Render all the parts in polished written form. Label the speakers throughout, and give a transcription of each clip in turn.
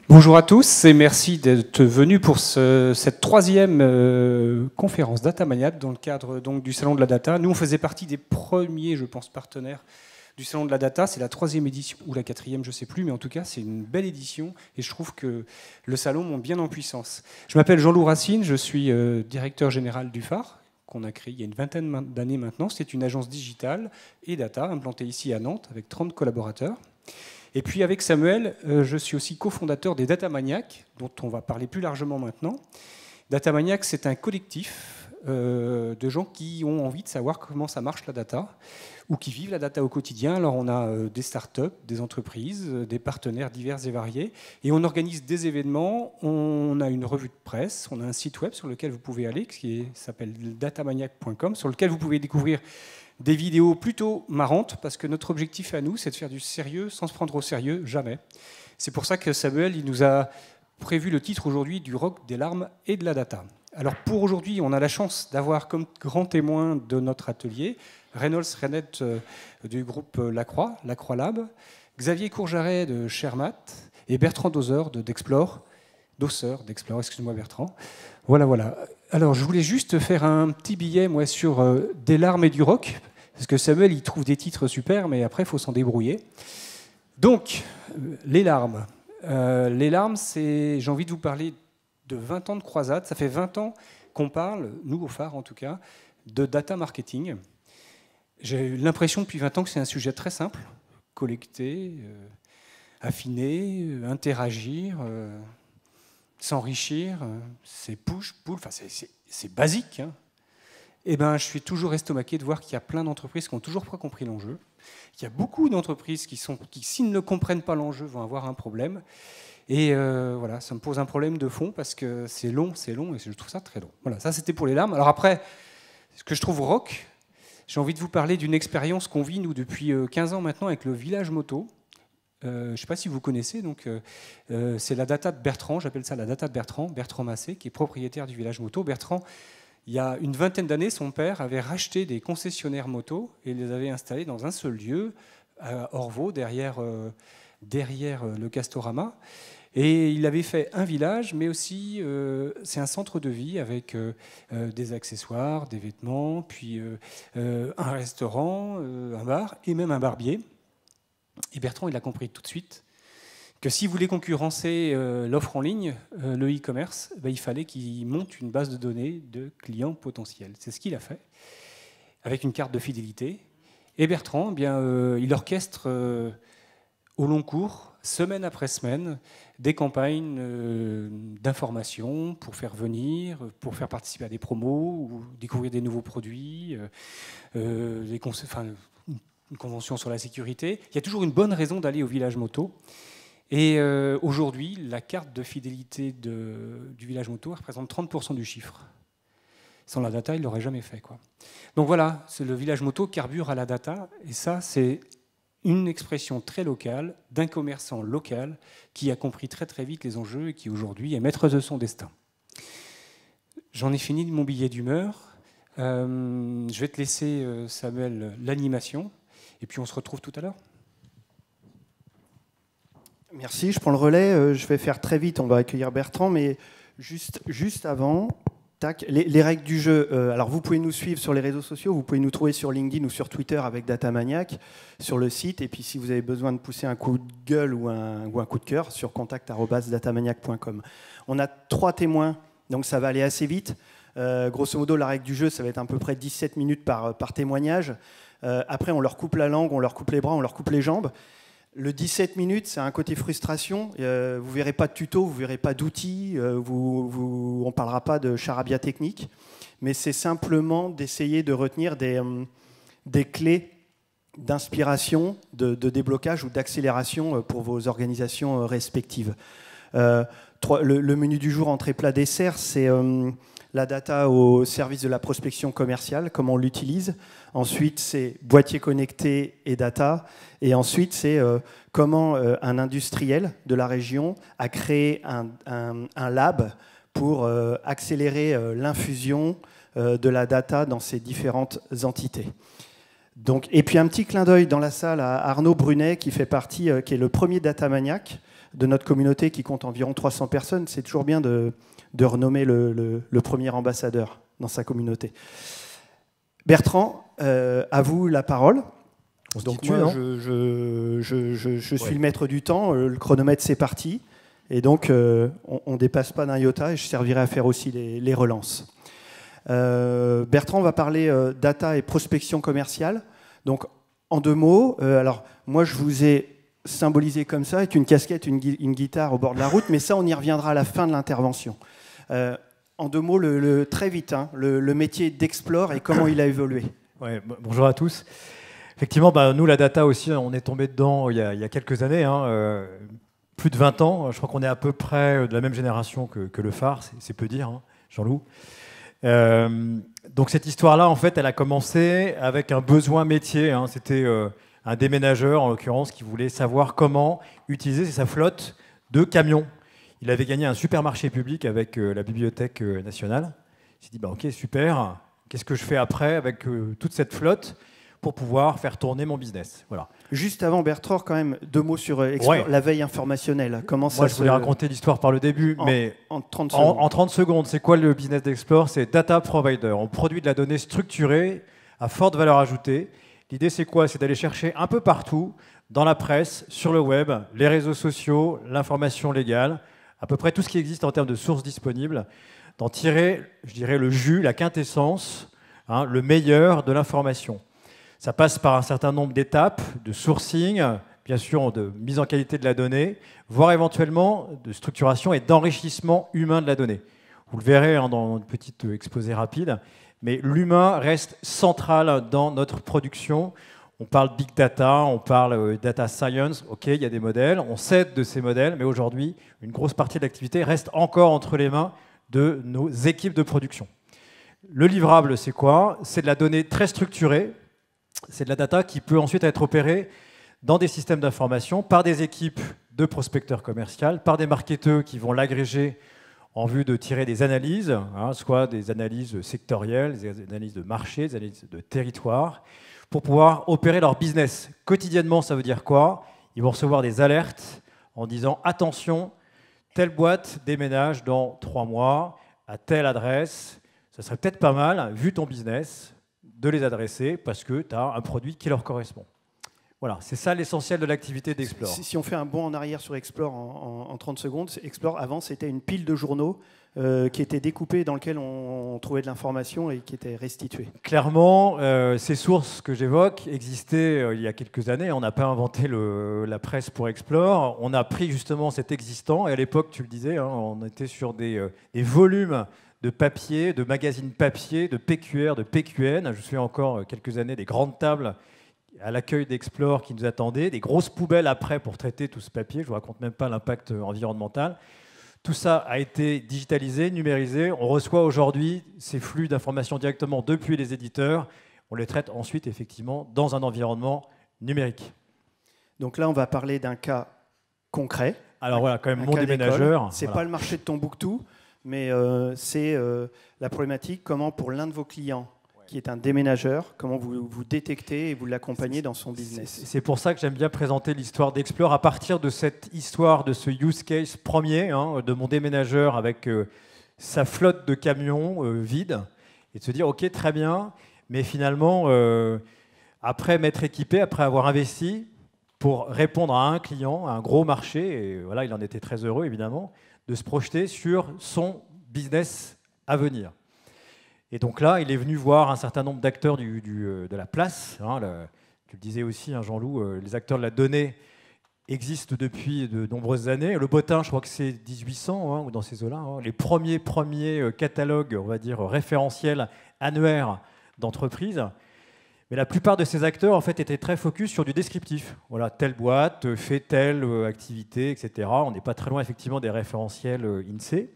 Speaker 1: Bonjour à tous et merci d'être venus pour cette troisième conférence Datamaniac dans le cadre donc, du Salon de la Data. Nous, on faisait partie des premiers, je pense, partenaires du Salon de la Data. C'est la troisième édition, ou la quatrième, je ne sais plus, mais en tout cas, c'est une belle édition et je trouve que le salon monte bien en puissance. Je m'appelle Jean-Loup Racine, je suis directeur général du phare, qu'on a créé il y a une vingtaine d'années maintenant. C'est une agence digitale et data implantée ici à Nantes avec 30 collaborateurs. Et puis avec Samuel, je suis aussi cofondateur des Datamaniacs, dont on va parler plus largement maintenant. Datamaniacs, c'est un collectif de gens qui ont envie de savoir comment ça marche la data, ou qui vivent la data au quotidien. Alors on a des startups, des entreprises, des partenaires divers et variés, et on organise des événements, on a une revue de presse, on a un site web sur lequel vous pouvez aller, qui s'appelle datamaniac.com, sur lequel vous pouvez découvrir des vidéos plutôt marrantes, parce que notre objectif à nous, c'est de faire du sérieux sans se prendre au sérieux, jamais. C'est pour ça que Samuel, il nous a prévu le titre aujourd'hui du rock, des larmes et de la data. Alors pour aujourd'hui, on a la chance d'avoir comme grand témoin de notre atelier Reynolds Renette du groupe Lacroix Lab, Xavier Courjaret de Shermat et Bertrand Dosser d'Explore. Excuse-moi Bertrand. Voilà. Alors je voulais juste faire un petit billet moi, sur des larmes et du rock, parce que Samuel il trouve des titres super, mais après il faut s'en débrouiller. Donc, les larmes. Les larmes, j'ai envie de vous parler de 20 ans de croisade. Ça fait 20 ans qu'on parle, nous au phare en tout cas, de data marketing. J'ai eu l'impression depuis 20 ans que c'est un sujet très simple, collecter, affiner, interagir, s'enrichir, c'est push, pull, enfin c'est basique. Hein. Et ben, je suis toujours estomaqué de voir qu'il y a plein d'entreprises qui n'ont toujours pas compris l'enjeu. Il y a beaucoup d'entreprises qui, s'ils ne comprennent pas l'enjeu, vont avoir un problème. Et voilà, ça me pose un problème de fond parce que c'est long, et je trouve ça très long. Voilà, ça c'était pour les larmes. Alors après, ce que je trouve rock, j'ai envie de vous parler d'une expérience qu'on vit, nous, depuis 15 ans maintenant avec le Village Moto. Je ne sais pas si vous connaissez, donc c'est la data de Bertrand, j'appelle ça la data de Bertrand Massé, qui est propriétaire du Village Moto. Bertrand, il y a une vingtaine d'années, son père avait racheté des concessionnaires moto et les avait installés dans un seul lieu, à Orvaux, derrière le Castorama. Et il avait fait un village, mais aussi c'est un centre de vie avec des accessoires, des vêtements, puis un restaurant, un bar et même un barbier. Et Bertrand, il a compris tout de suite que s'il voulait concurrencer l'offre en ligne, le e-commerce, il fallait qu'il monte une base de données de clients potentiels. C'est ce qu'il a fait, avec une carte de fidélité. Et Bertrand, il orchestre au long cours, semaine après semaine, des campagnes d'information pour faire venir, pour faire participer à des promos, ou découvrir des nouveaux produits, une convention sur la sécurité. Il y a toujours une bonne raison d'aller au Village Moto. Et aujourd'hui, la carte de fidélité du Village Moto représente 30% du chiffre. Sans la data, il ne l'aurait jamais fait, quoi. Donc voilà, c'est le Village Moto carbure à la data. Et ça, c'est une expression très locale d'un commerçant local qui a compris très très vite les enjeux et qui aujourd'hui est maître de son destin. J'en ai fini de mon billet d'humeur. Je vais te laisser, Samuel, l'animation. Et puis on se retrouve tout à l'heure.
Speaker 2: Merci, je prends le relais. Je vais faire très vite, on va accueillir Bertrand, mais juste avant, tac, les règles du jeu. Alors vous pouvez nous suivre sur les réseaux sociaux, vous pouvez nous trouver sur LinkedIn ou sur Twitter avec Datamaniac, sur le site, et puis si vous avez besoin de pousser un coup de gueule ou un coup de cœur, sur contact@datamaniac.com. On a 3 témoins, donc ça va aller assez vite. Grosso modo, la règle du jeu, ça va être à peu près 17 minutes par témoignage. Après, on leur coupe la langue, on leur coupe les bras, on leur coupe les jambes. Le 17 minutes, c'est un côté frustration. Vous ne verrez pas de tuto, vous ne verrez pas d'outils, on ne parlera pas de charabia technique, mais c'est simplement d'essayer de retenir des clés d'inspiration, de déblocage ou d'accélération pour vos organisations respectives. Le menu du jour, entrée plat dessert, c'est la data au service de la prospection commerciale, comment on l'utilise. Ensuite, c'est boîtier connecté et data. Et ensuite, c'est comment un industriel de la région a créé un lab pour accélérer l'infusion de la data dans ces différentes entités. Donc, et puis un petit clin d'œil dans la salle à Arnaud Brunet, qui fait partie, qui est le premier Datamaniac. de notre communauté qui compte environ 300 personnes, c'est toujours bien de renommer le premier ambassadeur dans sa communauté. Bertrand, à vous la parole. Donc moi, je suis le maître du temps, le chronomètre c'est parti, et donc on ne dépasse pas d'un iota, et je servirai à faire aussi les relances. Bertrand va parler data et prospection commerciale. Donc en 2 mots, alors moi je vous ai symbolisé comme ça, avec une casquette, une guitare au bord de la route, mais ça on y reviendra à la fin de l'intervention. En 2 mots, très vite, hein, le métier d'Explore et comment il a évolué.
Speaker 3: Ouais, bonjour à tous. Effectivement, nous, la data aussi, on est tombé dedans il y a quelques années, hein, plus de 20 ans. Je crois qu'on est à peu près de la même génération que le phare, c'est peu dire, hein, Jean-Loup. Donc cette histoire-là, en fait, elle a commencé avec un besoin métier. Hein. C'était un déménageur, en l'occurrence, qui voulait savoir comment utiliser sa flotte de camions. Il avait gagné un supermarché public avec la Bibliothèque nationale. Il s'est dit, ok, super, qu'est-ce que je fais après avec toute cette flotte pour pouvoir faire tourner mon business. Voilà.
Speaker 2: Juste avant, Bertrand, quand même, 2 mots sur la veille informationnelle. Comment
Speaker 3: Moi, je voulais raconter l'histoire par le début, mais
Speaker 2: en 30 secondes.
Speaker 3: En 30 secondes, c'est quoi le business d'Explore? C'est data provider. On produit de la donnée structurée à forte valeur ajoutée. L'idée, c'est quoi? C'est d'aller chercher un peu partout, dans la presse, sur le web, les réseaux sociaux, l'information légale, à peu près tout ce qui existe en termes de sources disponibles, d'en tirer, je dirais, le jus, la quintessence, hein, le meilleur de l'information. Ça passe par un certain nombre d'étapes, de sourcing, bien sûr de mise en qualité de la donnée, voire éventuellement de structuration et d'enrichissement humain de la donnée. Vous le verrez hein, dans une petite exposé rapide, mais l'humain reste central dans notre production. On parle big data, on parle data science, ok, il y a des modèles, on s'aide de ces modèles, mais aujourd'hui, une grosse partie de l'activité reste encore entre les mains de nos équipes de production. Le livrable, c'est quoi? C'est de la donnée très structurée. C'est de la data qui peut ensuite être opérée dans des systèmes d'information par des équipes de prospecteurs commerciaux, par des marketeurs qui vont l'agréger en vue de tirer des analyses, hein, soit des analyses sectorielles, des analyses de marché, des analyses de territoire, pour pouvoir opérer leur business. Quotidiennement, ça veut dire quoi? Ils vont recevoir des alertes en disant « Attention, telle boîte déménage dans 3 mois à telle adresse. Ça serait peut-être pas mal, vu ton business, de les adresser parce que tu as un produit qui leur correspond. » Voilà, c'est ça l'essentiel de l'activité d'Explore.
Speaker 2: Si on fait un bond en arrière sur Explore en 30 secondes, Explore, avant, c'était une pile de journaux qui étaient découpés, dans lesquels on trouvait de l'information et qui étaient restitués.
Speaker 3: Clairement, ces sources que j'évoque existaient il y a quelques années. On n'a pas inventé la presse pour Explore. On a pris justement cet existant. Et à l'époque, tu le disais, hein, on était sur des volumes de papier, de magazines papier, de PQR, de PQN. Je me souviens encore quelques années des grandes tables à l'accueil d'Explore qui nous attendaient, des grosses poubelles après pour traiter tout ce papier. Je ne vous raconte même pas l'impact environnemental. Tout ça a été digitalisé, numérisé. On reçoit aujourd'hui ces flux d'informations directement depuis les éditeurs. On les traite ensuite effectivement dans un environnement numérique.
Speaker 2: Donc là, on va parler d'un cas concret.
Speaker 3: Alors voilà, quand même, mon déménageur.
Speaker 2: Ce n'est pas le marché de Tombouctou, mais c'est la problématique, comment pour l'un de vos clients, qui est un déménageur, comment vous détectez et vous l'accompagnez dans son business.
Speaker 3: C'est pour ça que j'aime bien présenter l'histoire d'Explore à partir de cette histoire, de ce use case premier, hein, de mon déménageur avec sa flotte de camions vide, et de se dire, ok, très bien, mais finalement, après m'être équipé, après avoir investi pour répondre à un client, à un gros marché, et voilà, il en était très heureux évidemment, de se projeter sur son business à venir. Et donc là, il est venu voir un certain nombre d'acteurs de la place. Hein, tu le disais aussi, hein, Jean-Loup, les acteurs de la donnée existent depuis de nombreuses années. Le bottin, je crois que c'est 1800, hein, ou dans ces eaux-là. Hein, les premiers catalogues, on va dire, référentiels annuaires d'entreprises. Mais la plupart de ces acteurs, en fait, étaient très focus sur du descriptif. Voilà, telle boîte fait telle activité, etc. On n'est pas très loin, effectivement, des référentiels INSEE,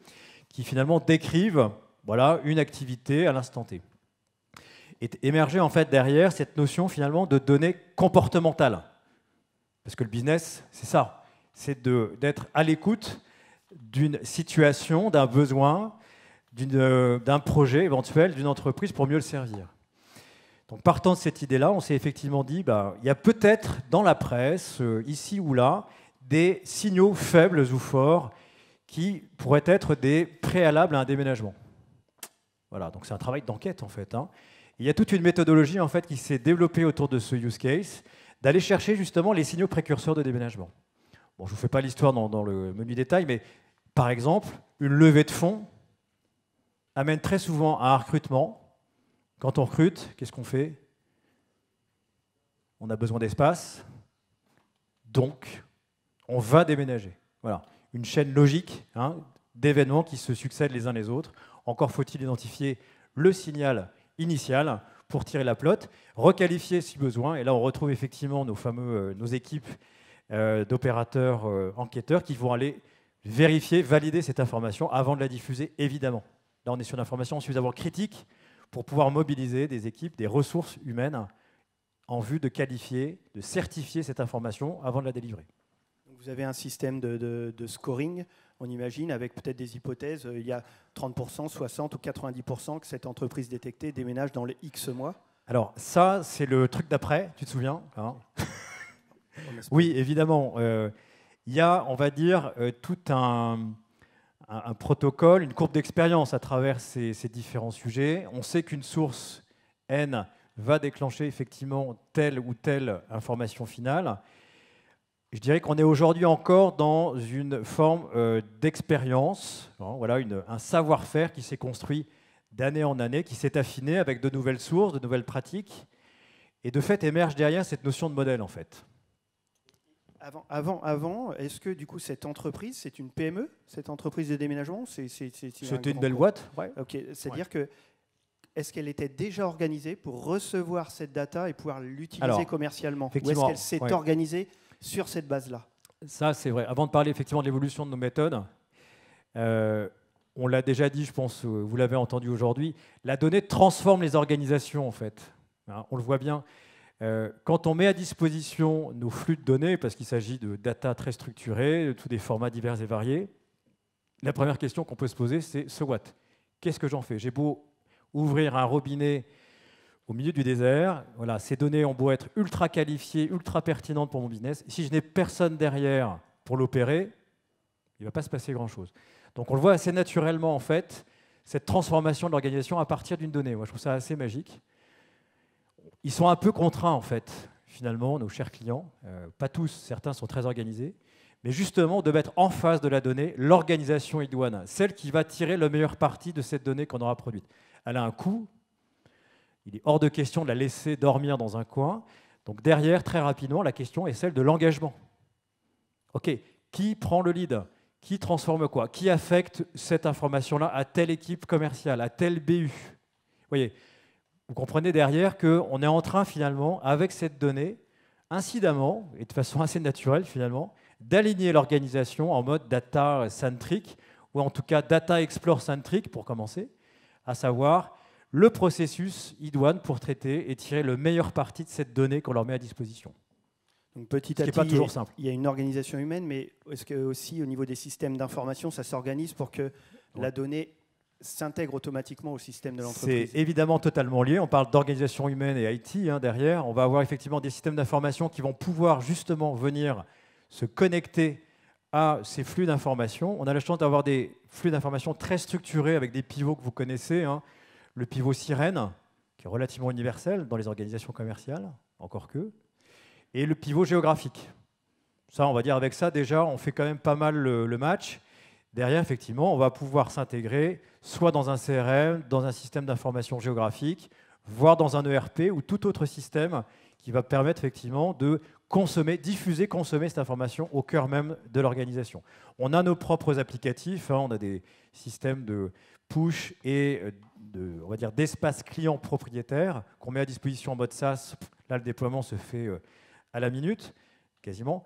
Speaker 3: qui finalement décrivent voilà, une activité à l'instant T. Est émergée en fait derrière cette notion finalement de données comportementales. Parce que le business, c'est ça. C'est d'être à l'écoute d'une situation, d'un besoin, d'un projet éventuel, d'une entreprise pour mieux le servir. Donc partant de cette idée-là, on s'est effectivement dit, il y a peut-être dans la presse, ici ou là, des signaux faibles ou forts qui pourraient être des préalables à un déménagement. Voilà, donc c'est un travail d'enquête en fait. Il y a toute une méthodologie en fait qui s'est développée autour de ce use case, d'aller chercher justement les signaux précurseurs de déménagement. Bon, je ne vous fais pas l'histoire dans le menu détail, mais par exemple, une levée de fonds amène très souvent à un recrutement. Quand on recrute, qu'est-ce qu'on fait? On a besoin d'espace, donc on va déménager. Voilà, une chaîne logique d'événements qui se succèdent les uns les autres. Encore faut-il identifier le signal initial pour tirer la pelote, requalifier si besoin, et là on retrouve effectivement nos équipes d'opérateurs enquêteurs qui vont aller vérifier, valider cette information avant de la diffuser, évidemment. Là on est sur l'information suffisamment critique pour pouvoir mobiliser des équipes, des ressources humaines en vue de qualifier, de certifier cette information avant de la délivrer.
Speaker 2: Vous avez un système de scoring, on imagine, avec peut-être des hypothèses. Il y a 30%, 60% ou 90% que cette entreprise détectée déménage dans les X mois.
Speaker 3: Alors ça, c'est le truc d'après, tu te souviens Oui, évidemment. Il y a, on va dire, tout un protocole, une courbe d'expérience à travers ces différents sujets. On sait qu'une source N va déclencher effectivement telle ou telle information finale. Je dirais qu'on est aujourd'hui encore dans une forme d'expérience, voilà, un savoir-faire qui s'est construit d'année en année, qui s'est affiné avec de nouvelles sources, de nouvelles pratiques, et de fait émerge derrière cette notion de modèle en fait.
Speaker 2: Avant, est-ce que du coup cette entreprise, c'est une PME, cette entreprise de déménagement?
Speaker 3: C'était une belle boîte.
Speaker 2: Ouais. Ok, c'est-à-dire que est-ce qu'elle était déjà organisée pour recevoir cette data et pouvoir l'utiliser commercialement? Ou est-ce qu'elle s'est organisée sur cette base-là?
Speaker 3: Ça, c'est vrai. Avant de parler effectivement de l'évolution de nos méthodes, on l'a déjà dit, je pense, vous l'avez entendu aujourd'hui, la donnée transforme les organisations, en fait. On le voit bien. Quand on met à disposition nos flux de données, parce qu'il s'agit de data très structurées, de tous des formats divers et variés, la première question qu'on peut se poser, c'est « so what ?» Qu'est-ce que j'en fais? J'ai beau ouvrir un robinet au milieu du désert, voilà, ces données ont beau être ultra qualifiées, ultra pertinentes pour mon business. Si je n'ai personne derrière pour l'opérer, il ne va pas se passer grand-chose. Donc on le voit assez naturellement, en fait, cette transformation de l'organisation à partir d'une donnée. Moi, je trouve ça assez magique. Ils sont un peu contraints, en fait, finalement, nos chers clients. Pas tous, certains sont très organisés. Mais justement, de mettre en face de la donnée l'organisation idoine, celle qui va tirer le meilleur parti de cette donnée qu'on aura produite. Elle a un coût. Il est hors de question de la laisser dormir dans un coin. Donc derrière, très rapidement, la question est celle de l'engagement. OK, qui prend le lead? Qui transforme quoi? Qui affecte cette information-là à telle équipe commerciale, à tel BU? Vous voyez, vous comprenez derrière qu'on est en train finalement, avec cette donnée, incidemment, et de façon assez naturelle finalement, d'aligner l'organisation en mode data-centric, ou en tout cas data-explore-centric pour commencer, à savoir le processus idoine pour traiter et tirer le meilleur parti de cette donnée qu'on leur met à disposition.
Speaker 2: Donc petit à petit,
Speaker 3: pas toujours simple.
Speaker 2: Il y a une organisation humaine, mais est-ce que aussi au niveau des systèmes d'information, ça s'organise pour que la donnée s'intègre automatiquement au système de l'entreprise?
Speaker 3: C'est évidemment totalement lié. On parle d'organisation humaine et IT derrière. On va avoir effectivement des systèmes d'information qui vont pouvoir justement venir se connecter à ces flux d'informations. On a la chance d'avoir des flux d'informations très structurés avec des pivots que vous connaissez. Le pivot sirène, qui est relativement universel dans les organisations commerciales, encore que, et le pivot géographique. Ça, on va dire avec ça, déjà, on fait quand même pas mal le match. Derrière, effectivement, on va pouvoir s'intégrer soit dans un CRM, dans un système d'information géographique, voire dans un ERP ou tout autre système qui va permettre effectivement de consommer, diffuser, consommer cette information au cœur même de l'organisation. On a nos propres applicatifs, on a des systèmes de push et on va dire d'espace client propriétaire qu'on met à disposition en mode SaaS. Là, le déploiement se fait à la minute, quasiment.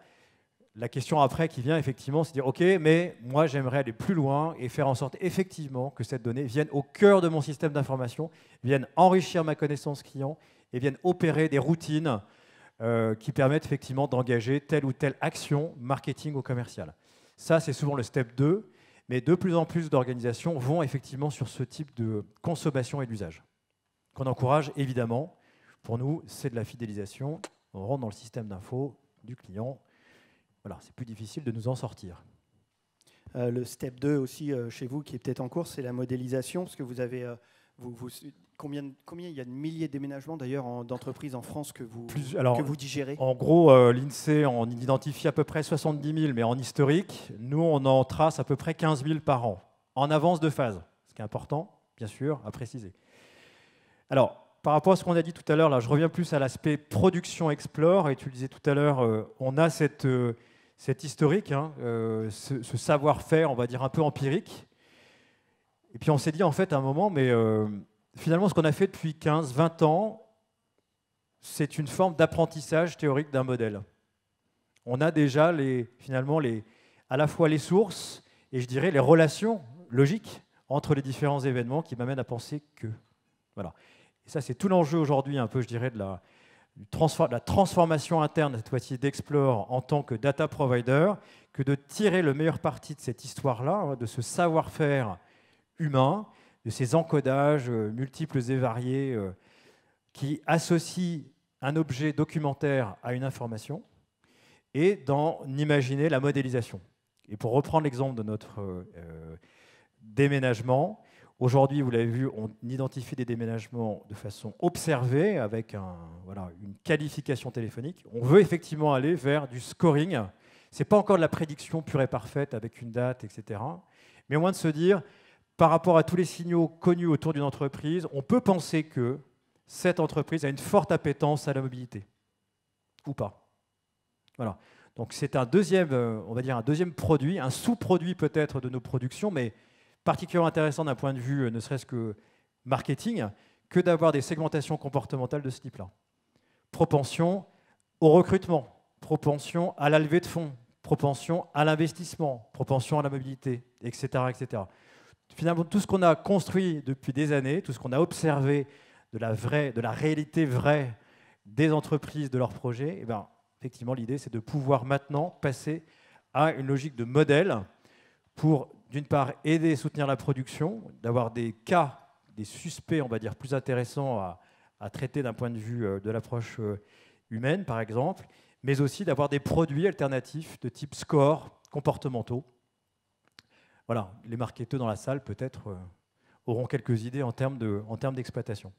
Speaker 3: La question après qui vient, effectivement, c'est de dire « Ok, mais moi, j'aimerais aller plus loin et faire en sorte, effectivement, que cette donnée vienne au cœur de mon système d'information, vienne enrichir ma connaissance client et vienne opérer des routines qui permettent, effectivement, d'engager telle ou telle action marketing ou commerciale. » Ça, c'est souvent le step 2, mais de plus en plus d'organisations vont, effectivement, sur ce type de consommation et d'usage, qu'on encourage, évidemment. Pour nous, c'est de la fidélisation. On rentre dans le système d'info du client. voilà, c'est plus difficile de nous en sortir.
Speaker 2: Le step 2 aussi chez vous qui est peut-être en cours, c'est la modélisation, parce que vous avez combien il y a de milliers de déménagements d'ailleurs d'entreprises en France que vous digérez?
Speaker 3: En gros, l'INSEE en identifie à peu près 70 000, mais en historique, nous on en trace à peu près 15 000 par an, en avance de phase, ce qui est important, bien sûr, à préciser. Alors, par rapport à ce qu'on a dit tout à l'heure, là, je reviens plus à l'aspect production Explore, et tu le disais tout à l'heure, on a cet historique, hein, ce savoir-faire, on va dire un peu empirique. Et puis on s'est dit en fait à un moment, mais finalement ce qu'on a fait depuis 15-20 ans, c'est une forme d'apprentissage théorique d'un modèle. On a déjà à la fois les sources et je dirais les relations logiques entre les différents événements qui m'amènent à penser que. Voilà. Et ça c'est tout l'enjeu aujourd'hui un peu, je dirais, de la transformation interne, cette fois-ci d'Explore en tant que data provider, que de tirer le meilleur parti de cette histoire-là, de ce savoir-faire humain, de ces encodages multiples et variés qui associent un objet documentaire à une information et d'en imaginer la modélisation. Et pour reprendre l'exemple de notre déménagement, aujourd'hui, vous l'avez vu, on identifie des déménagements de façon observée avec une qualification téléphonique. On veut effectivement aller vers du scoring. Ce n'est pas encore de la prédiction pure et parfaite avec une date, etc. Mais au moins de se dire, par rapport à tous les signaux connus autour d'une entreprise, on peut penser que cette entreprise a une forte appétence à la mobilité. Ou pas. Voilà. Donc c'est un deuxième produit, un sous-produit peut-être de nos productions, mais particulièrement intéressant d'un point de vue ne serait-ce que marketing, que d'avoir des segmentations comportementales de ce type-là. Propension au recrutement, propension à la levée de fonds, propension à l'investissement, propension à la mobilité, etc., etc. Finalement, tout ce qu'on a construit depuis des années, tout ce qu'on a observé de la réalité vraie des entreprises, de leurs projets, effectivement, l'idée, c'est de pouvoir maintenant passer à une logique de modèle pour, d'une part, aider et soutenir la production, d'avoir des cas, des suspects, on va dire, plus intéressants à traiter d'un point de vue de l'approche humaine, par exemple, mais aussi d'avoir des produits alternatifs de type score, comportementaux. Voilà, les marketeurs dans la salle, peut-être, auront quelques idées en termes d'exploitation.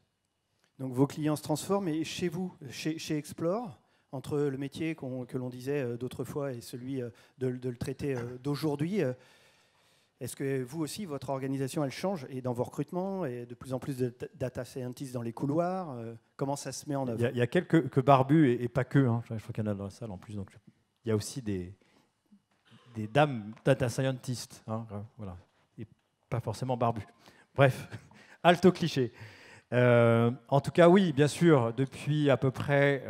Speaker 2: Donc vos clients se transforment, et chez vous, chez Explore, entre le métier que l'on disait d'autrefois et celui de le traiter d'aujourd'hui, est-ce que vous aussi, votre organisation, elle change, et dans vos recrutements, et de plus en plus de data scientists dans les couloirs, comment ça se met en œuvre?
Speaker 3: Il y a quelques barbus, et pas que, hein, je crois qu'il y en a dans la salle en plus, donc il y a aussi des dames data scientists, hein, voilà, et pas forcément barbus. Bref, alto cliché. En tout cas, oui, bien sûr, depuis à peu près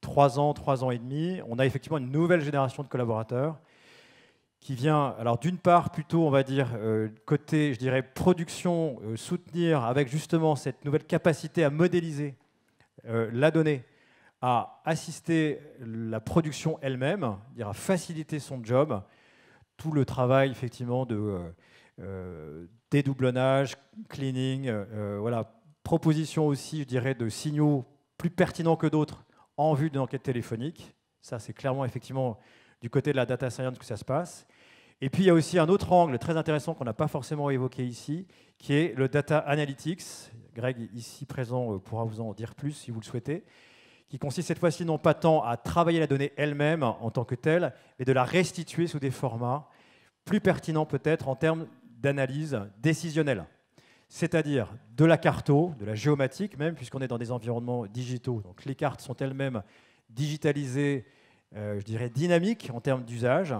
Speaker 3: 3 ans et demi, on a effectivement une nouvelle génération de collaborateurs qui vient, alors d'une part, plutôt, on va dire, côté, je dirais, production, soutenir avec justement cette nouvelle capacité à modéliser la donnée, à assister la production elle-même, à faciliter son job, tout le travail effectivement de dédoublonnage, cleaning, voilà, proposition aussi, je dirais, de signaux plus pertinents que d'autres en vue d'une enquête téléphonique. Ça, c'est clairement effectivement du côté de la data science que ça se passe. Et puis il y a aussi un autre angle très intéressant qu'on n'a pas forcément évoqué ici, qui est le data analytics. Greg, ici présent, pourra vous en dire plus si vous le souhaitez, qui consiste cette fois-ci non pas tant à travailler la donnée elle-même en tant que telle, mais de la restituer sous des formats plus pertinents peut-être en termes d'analyse décisionnelle. C'est-à-dire de la carto, de la géomatique même, puisqu'on est dans des environnements digitaux. Donc les cartes sont elles-mêmes digitalisées, je dirais dynamiques en termes d'usage,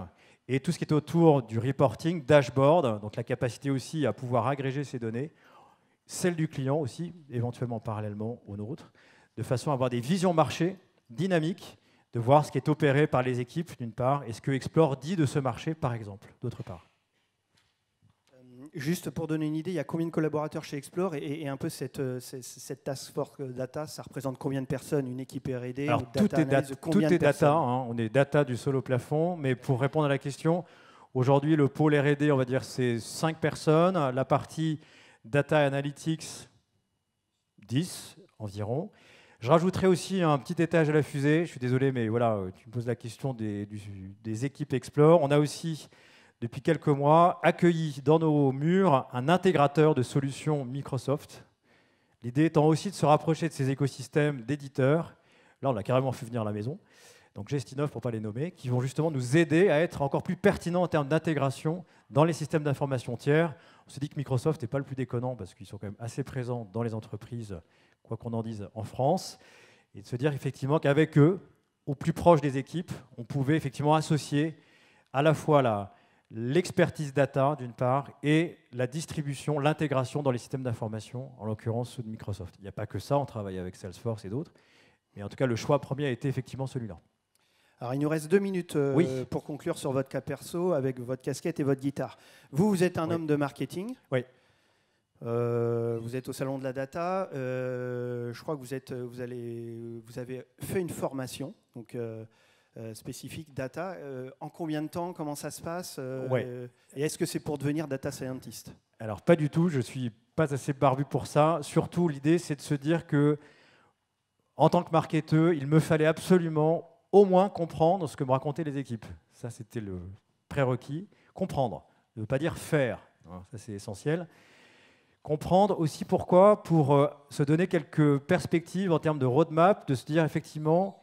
Speaker 3: et tout ce qui est autour du reporting, dashboard, donc la capacité aussi à pouvoir agréger ces données, celle du client aussi, éventuellement parallèlement aux nôtres, de façon à avoir des visions marché dynamiques, de voir ce qui est opéré par les équipes d'une part, et ce que Explore dit de ce marché par exemple, d'autre part.
Speaker 2: Juste pour donner une idée, il y a combien de collaborateurs chez Explore, et un peu cette task force data, ça représente combien de personnes, une équipe R&D?
Speaker 3: Alors tout est data, hein, on est data du sol au plafond, mais pour répondre à la question, aujourd'hui le pôle R&D, on va dire c'est 5 personnes, la partie data analytics 10 environ, Je rajouterai aussi un petit étage à la fusée. Je suis désolé, mais voilà, tu me poses la question des équipes Explore. On a aussi, depuis quelques mois, accueilli dans nos murs un intégrateur de solutions Microsoft. L'idée étant aussi de se rapprocher de ces écosystèmes d'éditeurs. Là, on a carrément fait venir à la maison. Donc Gestinov, pour ne pas les nommer, qui vont justement nous aider à être encore plus pertinents en termes d'intégration dans les systèmes d'information tiers. On se dit que Microsoft n'est pas le plus déconnant parce qu'ils sont quand même assez présents dans les entreprises, quoi qu'on en dise, en France. Et de se dire effectivement qu'avec eux, au plus proche des équipes, on pouvait effectivement associer à la fois l'expertise data, d'une part, et la distribution, l'intégration dans les systèmes d'information, en l'occurrence ceux de Microsoft. Il n'y a pas que ça, on travaille avec Salesforce et d'autres. Mais en tout cas, le choix premier a été effectivement celui-là.
Speaker 2: Alors, il nous reste 2 minutes pour conclure sur votre cas perso avec votre casquette et votre guitare. Vous êtes un homme de marketing.
Speaker 3: Oui.
Speaker 2: Vous êtes au Salon de la Data. Je crois que vous avez fait une formation donc, spécifique data. En combien de temps? Comment ça se passe Et est-ce que c'est pour devenir data scientist?
Speaker 3: Alors, pas du tout. Je ne suis pas assez barbu pour ça. Surtout, l'idée, c'est de se dire que, en tant que marketeur, il me fallait absolument au moins comprendre ce que me racontaient les équipes. Ça, c'était le prérequis. Comprendre. Ne veut pas dire faire. Ça, c'est essentiel. Comprendre aussi pourquoi, pour se donner quelques perspectives en termes de roadmap, de se dire effectivement,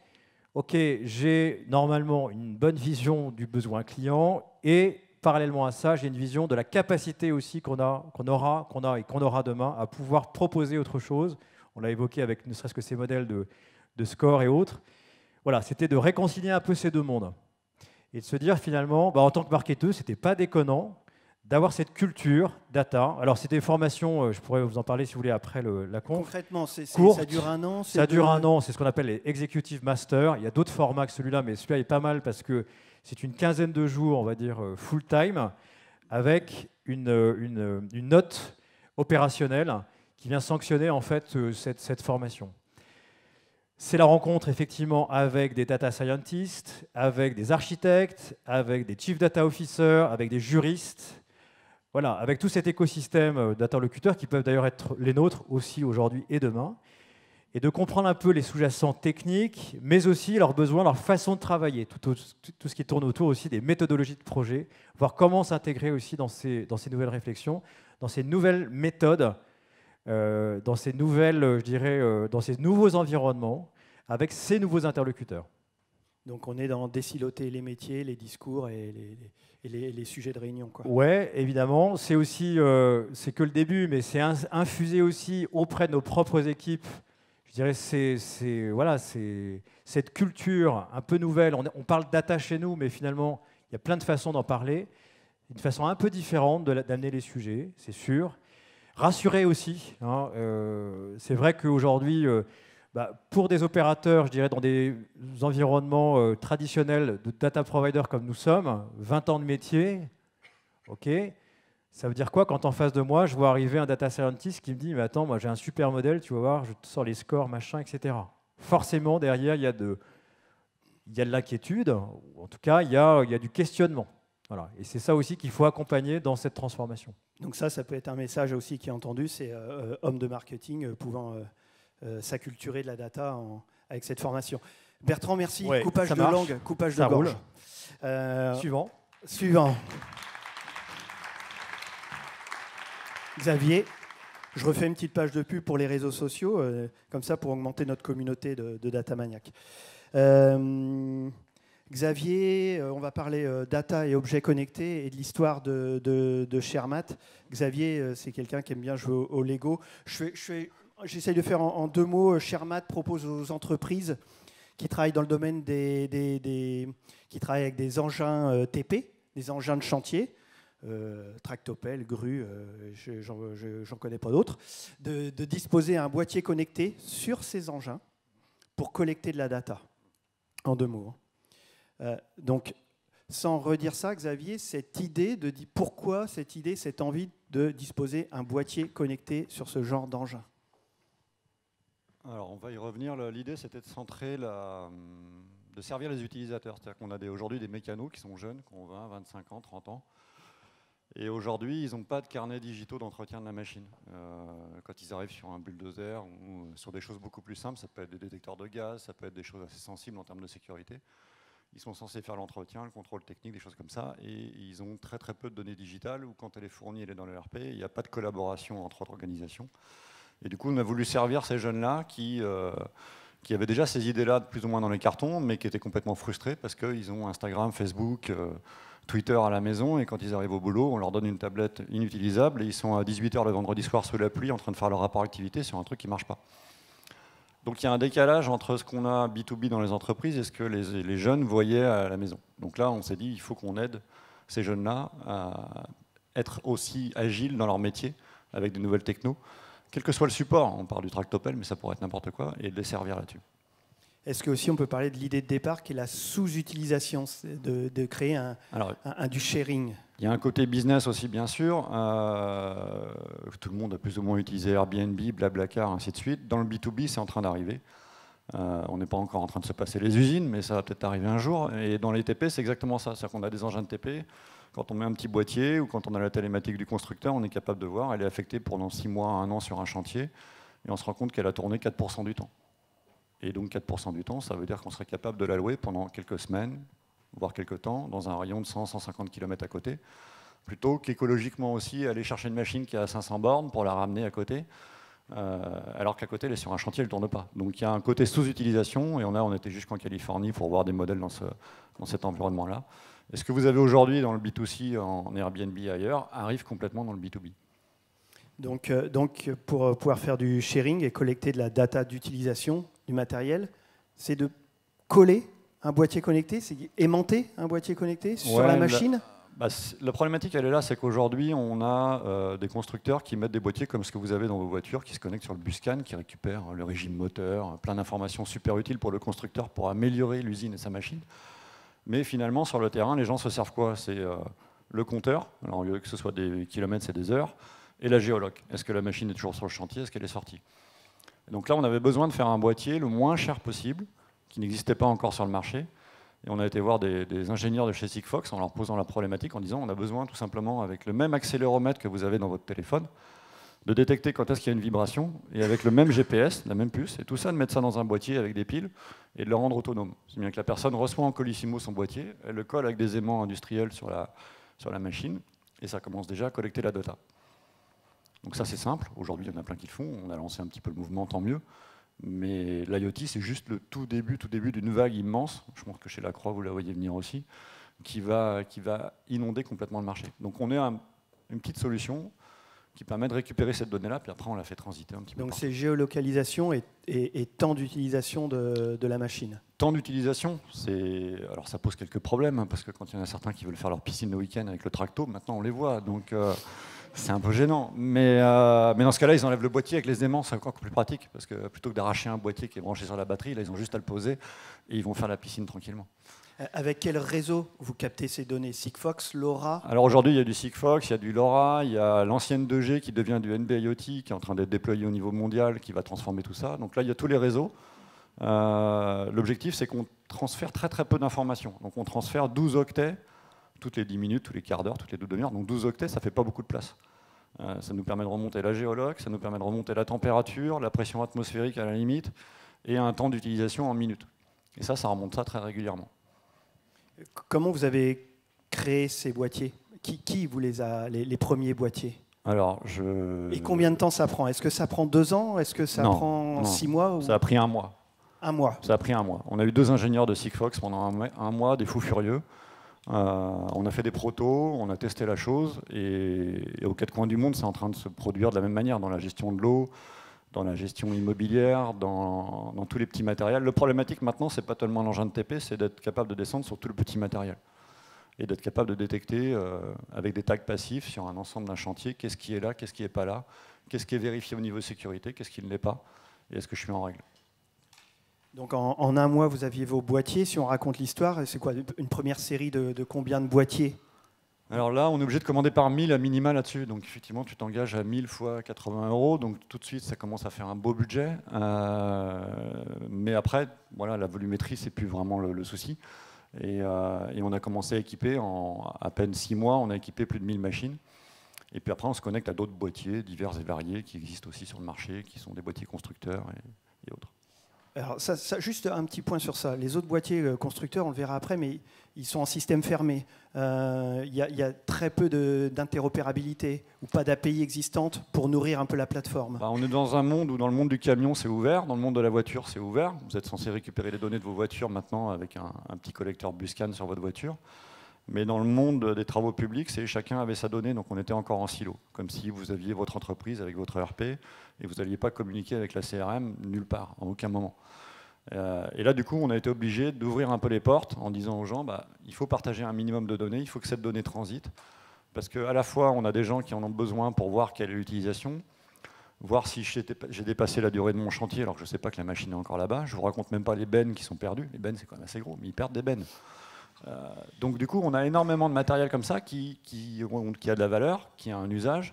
Speaker 3: OK, j'ai normalement une bonne vision du besoin client et parallèlement à ça, j'ai une vision de la capacité aussi qu'on aura demain à pouvoir proposer autre chose. On l'a évoqué avec ne serait-ce que ces modèles de score et autres. Voilà, c'était de réconcilier un peu ces deux mondes et de se dire finalement, en tant que marketeur, c'était pas déconnant d'avoir cette culture data. Alors, c'était des formations, je pourrais vous en parler si vous voulez après la conf.
Speaker 2: Concrètement, ça dure 1 an?
Speaker 3: Ça dure 1 an, c'est ce qu'on appelle les Executive Masters. Il y a d'autres formats que celui-là, mais celui-là est pas mal parce que c'est une quinzaine de jours, on va dire, full-time, avec une note opérationnelle qui vient sanctionner en fait cette formation. C'est la rencontre effectivement avec des data scientists, avec des architectes, avec des chief data officers, avec des juristes. Voilà, avec tout cet écosystème d'interlocuteurs qui peuvent d'ailleurs être les nôtres aussi aujourd'hui et demain, et de comprendre un peu les sous-jacents techniques, mais aussi leurs besoins, leur façon de travailler, tout ce qui tourne autour aussi des méthodologies de projet, voir comment s'intégrer aussi dans ces nouvelles réflexions, dans ces nouvelles méthodes, dans ces nouveaux environnements, avec ces nouveaux interlocuteurs.
Speaker 2: Donc on est dans désiloter les métiers, les discours et les sujets de réunion, quoi.
Speaker 3: Ouais, évidemment. C'est aussi, c'est que le début, mais c'est infusé aussi auprès de nos propres équipes. Je dirais, c'est cette culture un peu nouvelle. On parle data chez nous, mais finalement, il y a plein de façons d'en parler. Une façon un peu différente d'amener les sujets, c'est sûr. Rassurer aussi. Hein, c'est vrai qu'aujourd'hui, pour des opérateurs, je dirais, dans des environnements traditionnels de data provider comme nous sommes, 20 ans de métier, ok, ça veut dire quoi quand en face de moi, je vois arriver un data scientist qui me dit « Mais attends, moi j'ai un super modèle, tu vas voir, je te sors les scores, machin, etc. » Forcément, derrière, il y a de l'inquiétude, ou en tout cas, il y a du questionnement. Voilà. Et c'est ça aussi qu'il faut accompagner dans cette transformation.
Speaker 2: Donc ça peut être un message aussi qui est entendu, c'est homme de marketing pouvant s'acculturer de la data avec cette formation. Bertrand, merci.
Speaker 3: Ouais,
Speaker 2: coupage de langue, coupage de gorge. Suivant. Xavier, je refais une petite page de pub pour les réseaux sociaux, comme ça pour augmenter notre communauté de data maniaques. Xavier, on va parler data et objets connectés et de l'histoire de Shermat. Xavier, c'est quelqu'un qui aime bien jouer au Lego. J'essaye de faire en 2 mots. Shermat propose aux entreprises qui travaillent dans le domaine qui travaillent avec des engins TP, des engins de chantier, tractopelle, grue, j'en connais pas d'autres, de disposer un boîtier connecté sur ces engins pour collecter de la data. En 2 mots. Donc, sans redire ça, Xavier, pourquoi cette envie de disposer un boîtier connecté sur ce genre d'engin?
Speaker 4: Alors, on va y revenir. L'idée, c'était de servir les utilisateurs. C'est-à-dire qu'on a aujourd'hui des mécanos qui sont jeunes, qui ont 20, 25 ans, 30 ans, Et aujourd'hui, ils n'ont pas de carnet digitaux d'entretien de la machine. Quand ils arrivent sur un bulldozer ou sur des choses beaucoup plus simples, ça peut être des détecteurs de gaz, ça peut être des choses assez sensibles en termes de sécurité. Ils sont censés faire l'entretien, le contrôle technique, des choses comme ça, et ils ont très très peu de données digitales, où quand elle est fournie, elle est dans le RP, il n'y a pas de collaboration entre autres organisations. Et du coup, on a voulu servir ces jeunes-là qui avaient déjà ces idées-là plus ou moins dans les cartons, mais qui étaient complètement frustrés parce qu'ils ont Instagram, Facebook, Twitter à la maison, et quand ils arrivent au boulot, on leur donne une tablette inutilisable, et ils sont à 18h le vendredi soir sous la pluie en train de faire leur rapport activité sur un truc qui ne marche pas. Donc il y a un décalage entre ce qu'on a B2B dans les entreprises et ce que les jeunes voyaient à la maison. Donc là, on s'est dit, il faut qu'on aide ces jeunes-là à être aussi agiles dans leur métier, avec des nouvelles technos, quel que soit le support. On parle du tractopelle, mais ça pourrait être n'importe quoi, et de les servir là-dessus.
Speaker 2: Est-ce que aussi on peut parler de l'idée de départ qui est la sous-utilisation, de créer du sharing?
Speaker 4: Il y a un côté business aussi, bien sûr. Tout le monde a plus ou moins utilisé Airbnb, Blablacar, ainsi de suite. Dans le B2B, c'est en train d'arriver. On n'est pas encore en train de se passer les usines, mais ça va peut-être arriver un jour. Et dans les TP, c'est exactement ça. C'est-à-dire qu'on a des engins de TP. Quand on met un petit boîtier ou quand on a la télématique du constructeur, on est capable de voir, elle est affectée pendant 6 mois, 1 an sur un chantier, et on se rend compte qu'elle a tourné 4% du temps. Et donc 4% du temps, ça veut dire qu'on serait capable de la louer pendant quelques semaines, voire quelques temps, dans un rayon de 100-150 km à côté, plutôt qu'écologiquement aussi aller chercher une machine qui a 500 bornes pour la ramener à côté, alors qu'à côté, elle est sur un chantier, elle ne tourne pas. Donc il y a un côté sous-utilisation, et on était jusqu'en Californie pour voir des modèles dans cet environnement-là. Et ce que vous avez aujourd'hui dans le B2C, en Airbnb ailleurs, arrive complètement dans le B2B.
Speaker 2: Donc, pour pouvoir faire du sharing et collecter de la data d'utilisation du matériel, c'est de coller un boîtier connecté, c'est aimanter un boîtier connecté sur la machine.
Speaker 4: La problématique, elle est là, c'est qu'aujourd'hui, on a des constructeurs qui mettent des boîtiers comme ce que vous avez dans vos voitures, qui se connectent sur le Buscan, qui récupèrent le régime moteur, plein d'informations super utiles pour le constructeur pour améliorer l'usine et sa machine. Mais finalement, sur le terrain, les gens se servent quoi? C'est le compteur, alors au lieu que ce soit des kilomètres, c'est des heures, et la géoloc. Est-ce que la machine est toujours sur le chantier? Est-ce qu'elle est sortie? Et donc là, on avait besoin de faire un boîtier le moins cher possible, qui n'existait pas encore sur le marché. Et on a été voir des ingénieurs de chez Sigfox en leur posant la problématique, en disant on a besoin tout simplement, avec le même accéléromètre que vous avez dans votre téléphone, de détecter quand est-ce qu'il y a une vibration, et avec le même GPS, la même puce, et tout ça, de mettre ça dans un boîtier avec des piles, et de le rendre autonome. C'est bien que la personne reçoit en colissimo son boîtier, elle le colle avec des aimants industriels sur la machine, et ça commence déjà à collecter la data. Donc ça c'est simple, aujourd'hui il y en a plein qui le font, on a lancé un petit peu le mouvement, tant mieux, mais l'IoT c'est juste le tout début d'une vague immense, je pense que chez Lacroix vous la voyez venir aussi, qui va inonder complètement le marché. Donc on est une petite solution qui permet de récupérer cette donnée-là, puis après on la fait transiter un petit peu.
Speaker 2: Donc c'est géolocalisation et temps d'utilisation de la machine.
Speaker 4: Temps d'utilisation, alors ça pose quelques problèmes, hein, parce que quand il y en a certains qui veulent faire leur piscine le week-end avec le tracto, maintenant on les voit, donc c'est un peu gênant. Mais dans ce cas-là, ils enlèvent le boîtier avec les aimants, c'est encore plus pratique, parce que plutôt que d'arracher un boîtier qui est branché sur la batterie, là ils ont juste à le poser et ils vont faire la piscine tranquillement.
Speaker 2: Avec quel réseau vous captez ces données? Sigfox, LoRa?
Speaker 4: Alors aujourd'hui, il y a du Sigfox, il y a du LoRa, il y a l'ancienne 2G qui devient du NB-IoT, qui est en train d'être déployé au niveau mondial, qui va transformer tout ça. Donc là, il y a tous les réseaux. L'objectif, c'est qu'on transfère très très peu d'informations. Donc on transfère 12 octets toutes les 10 minutes, tous les quarts d'heure, toutes les 2 demi-heures. Donc 12 octets, ça ne fait pas beaucoup de place. Ça nous permet de remonter la géoloc, ça nous permet de remonter la température, la pression atmosphérique à la limite, et un temps d'utilisation en minutes. Et ça remonte ça très régulièrement.
Speaker 2: Comment vous avez créé ces boîtiers? Qui vous les premiers boîtiers?
Speaker 4: Alors,
Speaker 2: Et combien de temps ça prend? Est-ce que ça prend 2 ans? Est-ce que ça prend 6 mois ou...
Speaker 4: Ça a pris 1 mois.
Speaker 2: 1 mois?
Speaker 4: Ça a pris 1 mois. On a eu 2 ingénieurs de Sigfox pendant un mois, des fous furieux. On a fait des protos, on a testé la chose, et aux 4 coins du monde, c'est en train de se produire de la même manière dans la gestion de l'eau, dans la gestion immobilière, dans tous les petits matériels. Le problématique maintenant, c'est pas tellement l'engin de TP, c'est d'être capable de descendre sur tout le petit matériel et d'être capable de détecter avec des tags passifs sur un ensemble d'un chantier qu'est-ce qui est là, qu'est-ce qui n'est pas là, qu'est-ce qui est vérifié au niveau sécurité, qu'est-ce qui ne l'est pas, et est-ce que je suis en règle.
Speaker 2: Donc en 1 mois, vous aviez vos boîtiers. Si on raconte l'histoire, c'est quoi une première série de combien de boîtiers?
Speaker 4: Alors là, on est obligé de commander par 1000 à minima là-dessus. Donc effectivement, tu t'engages à 1000 fois 80 €. Donc tout de suite, ça commence à faire un beau budget. Mais après, voilà, la volumétrie, c'est plus vraiment le souci. Et on a commencé à équiper, en à peine 6 mois, on a équipé plus de 1000 machines. Et puis après, on se connecte à d'autres boîtiers divers et variés qui existent aussi sur le marché, qui sont des boîtiers constructeurs et autres.
Speaker 2: Alors juste un petit point sur ça. Les autres boîtiers constructeurs, on le verra après, mais ils sont en système fermé. Il y a très peu d'interopérabilité ou pas d'API existante pour nourrir un peu la plateforme.
Speaker 4: On est dans un monde où dans le monde du camion c'est ouvert, dans le monde de la voiture c'est ouvert. Vous êtes censé récupérer les données de vos voitures maintenant avec un petit collecteur Buscan sur votre voiture. Mais dans le monde des travaux publics, chacun avait sa donnée, donc on était encore en silo. Comme si vous aviez votre entreprise avec votre ERP et vous n'alliez pas communiquer avec la CRM nulle part, en aucun moment. Et là, du coup, on a été obligé d'ouvrir un peu les portes en disant aux gens, il faut partager un minimum de données, il faut que cette donnée transite. Parce qu'à la fois, on a des gens qui en ont besoin pour voir quelle est l'utilisation, voir si j'ai dépassé la durée de mon chantier alors que je ne sais pas que la machine est encore là-bas. Je ne vous raconte même pas les bennes qui sont perdues. Les bennes, c'est quand même assez gros, mais ils perdent des bennes. Donc du coup, on a énormément de matériel comme ça qui a de la valeur, qui a un usage,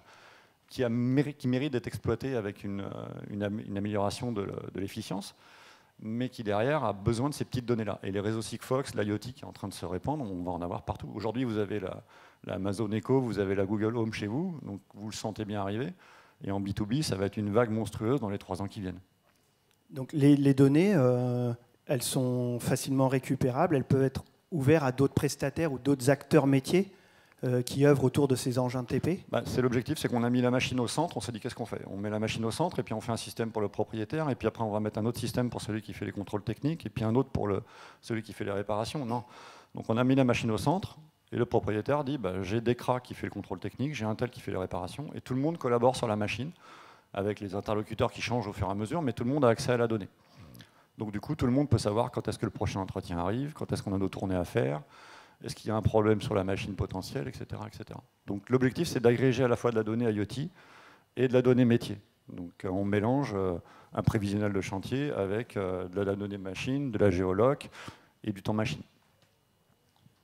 Speaker 4: qui mérite d'être exploité avec une amélioration de l'efficience, mais qui derrière a besoin de ces petites données-là. Et les réseaux Sigfox, l'IoT qui est en train de se répandre, on va en avoir partout. Aujourd'hui, vous avez la Amazon Echo, vous avez la Google Home chez vous, donc vous le sentez bien arriver. Et en B2B, ça va être une vague monstrueuse dans les 3 ans qui viennent.
Speaker 2: Donc les données, elles sont facilement récupérables, elles peuvent être ouvertes à d'autres prestataires ou d'autres acteurs métiers qui œuvrent autour de ces engins de TP.
Speaker 4: C'est l'objectif, c'est qu'on a mis la machine au centre, on s'est dit qu'est-ce qu'on fait? On met la machine au centre et puis on fait un système pour le propriétaire et puis après on va mettre un autre système pour celui qui fait les contrôles techniques et puis un autre pour celui qui fait les réparations. Non. Donc on a mis la machine au centre et le propriétaire dit j'ai DECRA qui fait le contrôle technique, j'ai un tel qui fait les réparations et tout le monde collabore sur la machine avec les interlocuteurs qui changent au fur et à mesure, mais tout le monde a accès à la donnée. Donc du coup tout le monde peut savoir quand est-ce que le prochain entretien arrive, quand est-ce qu'on a nos tournées à faire, est-ce qu'il y a un problème sur la machine potentielle, etc. etc. Donc l'objectif, c'est d'agréger à la fois de la donnée IoT et de la donnée métier. Donc on mélange un prévisionnel de chantier avec de la donnée machine, de la géoloc et du temps machine.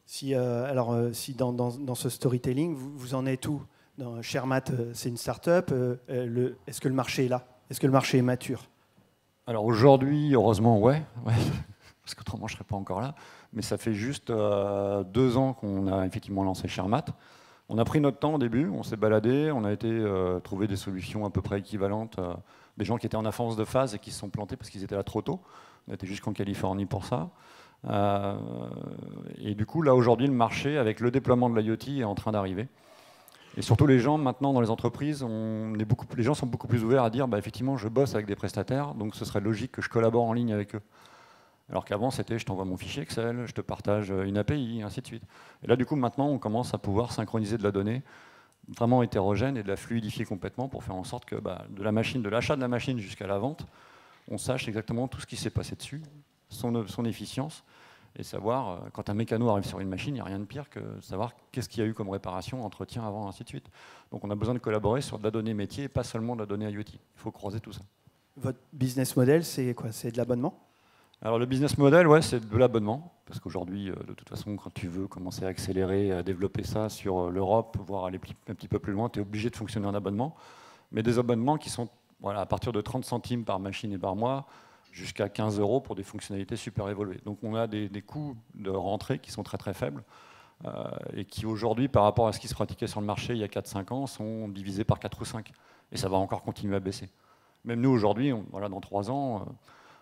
Speaker 2: Si dans ce storytelling, vous en êtes où? Shermat, c'est une start-up. Est-ce que le marché est là? Est-ce que le marché est mature?
Speaker 4: Alors aujourd'hui, heureusement, ouais. Parce qu'autrement, je ne serais pas encore là. Mais ça fait juste 2 ans qu'on a effectivement lancé Shermat. On a pris notre temps au début, on s'est baladé, on a été trouver des solutions à peu près équivalentes. Des gens qui étaient en avance de phase et qui se sont plantés parce qu'ils étaient là trop tôt. On était jusqu'en Californie pour ça. Et du coup, là, aujourd'hui, le marché, avec le déploiement de l'IoT, est en train d'arriver. Et surtout, les gens, maintenant, dans les entreprises, les gens sont beaucoup plus ouverts à dire effectivement, je bosse avec des prestataires, donc ce serait logique que je collabore en ligne avec eux. Alors qu'avant, c'était je t'envoie mon fichier Excel, je te partage une API, et ainsi de suite. Et là, du coup, maintenant, on commence à pouvoir synchroniser de la donnée vraiment hétérogène et de la fluidifier complètement pour faire en sorte que de l'achat de la machine jusqu'à la vente, on sache exactement tout ce qui s'est passé dessus, son efficience, et savoir, quand un mécano arrive sur une machine, il n'y a rien de pire que savoir qu'est-ce qu'il y a eu comme réparation, entretien avant, ainsi de suite. Donc on a besoin de collaborer sur de la donnée métier et pas seulement de la donnée IoT. Il faut croiser tout ça.
Speaker 2: Votre business model, c'est quoi? C'est de l'abonnement?
Speaker 4: Alors le business model, ouais, c'est de l'abonnement, parce qu'aujourd'hui, de toute façon, quand tu veux commencer à accélérer, à développer ça sur l'Europe, voire aller un petit peu plus loin, tu es obligé de fonctionner en abonnement. Mais des abonnements qui sont à partir de 30 centimes par machine et par mois, jusqu'à 15 € pour des fonctionnalités super évoluées. Donc on a des coûts de rentrée qui sont très très faibles et qui aujourd'hui, par rapport à ce qui se pratiquait sur le marché il y a 4-5 ans, sont divisés par 4 ou 5. Et ça va encore continuer à baisser. Même nous aujourd'hui, dans 3 ans,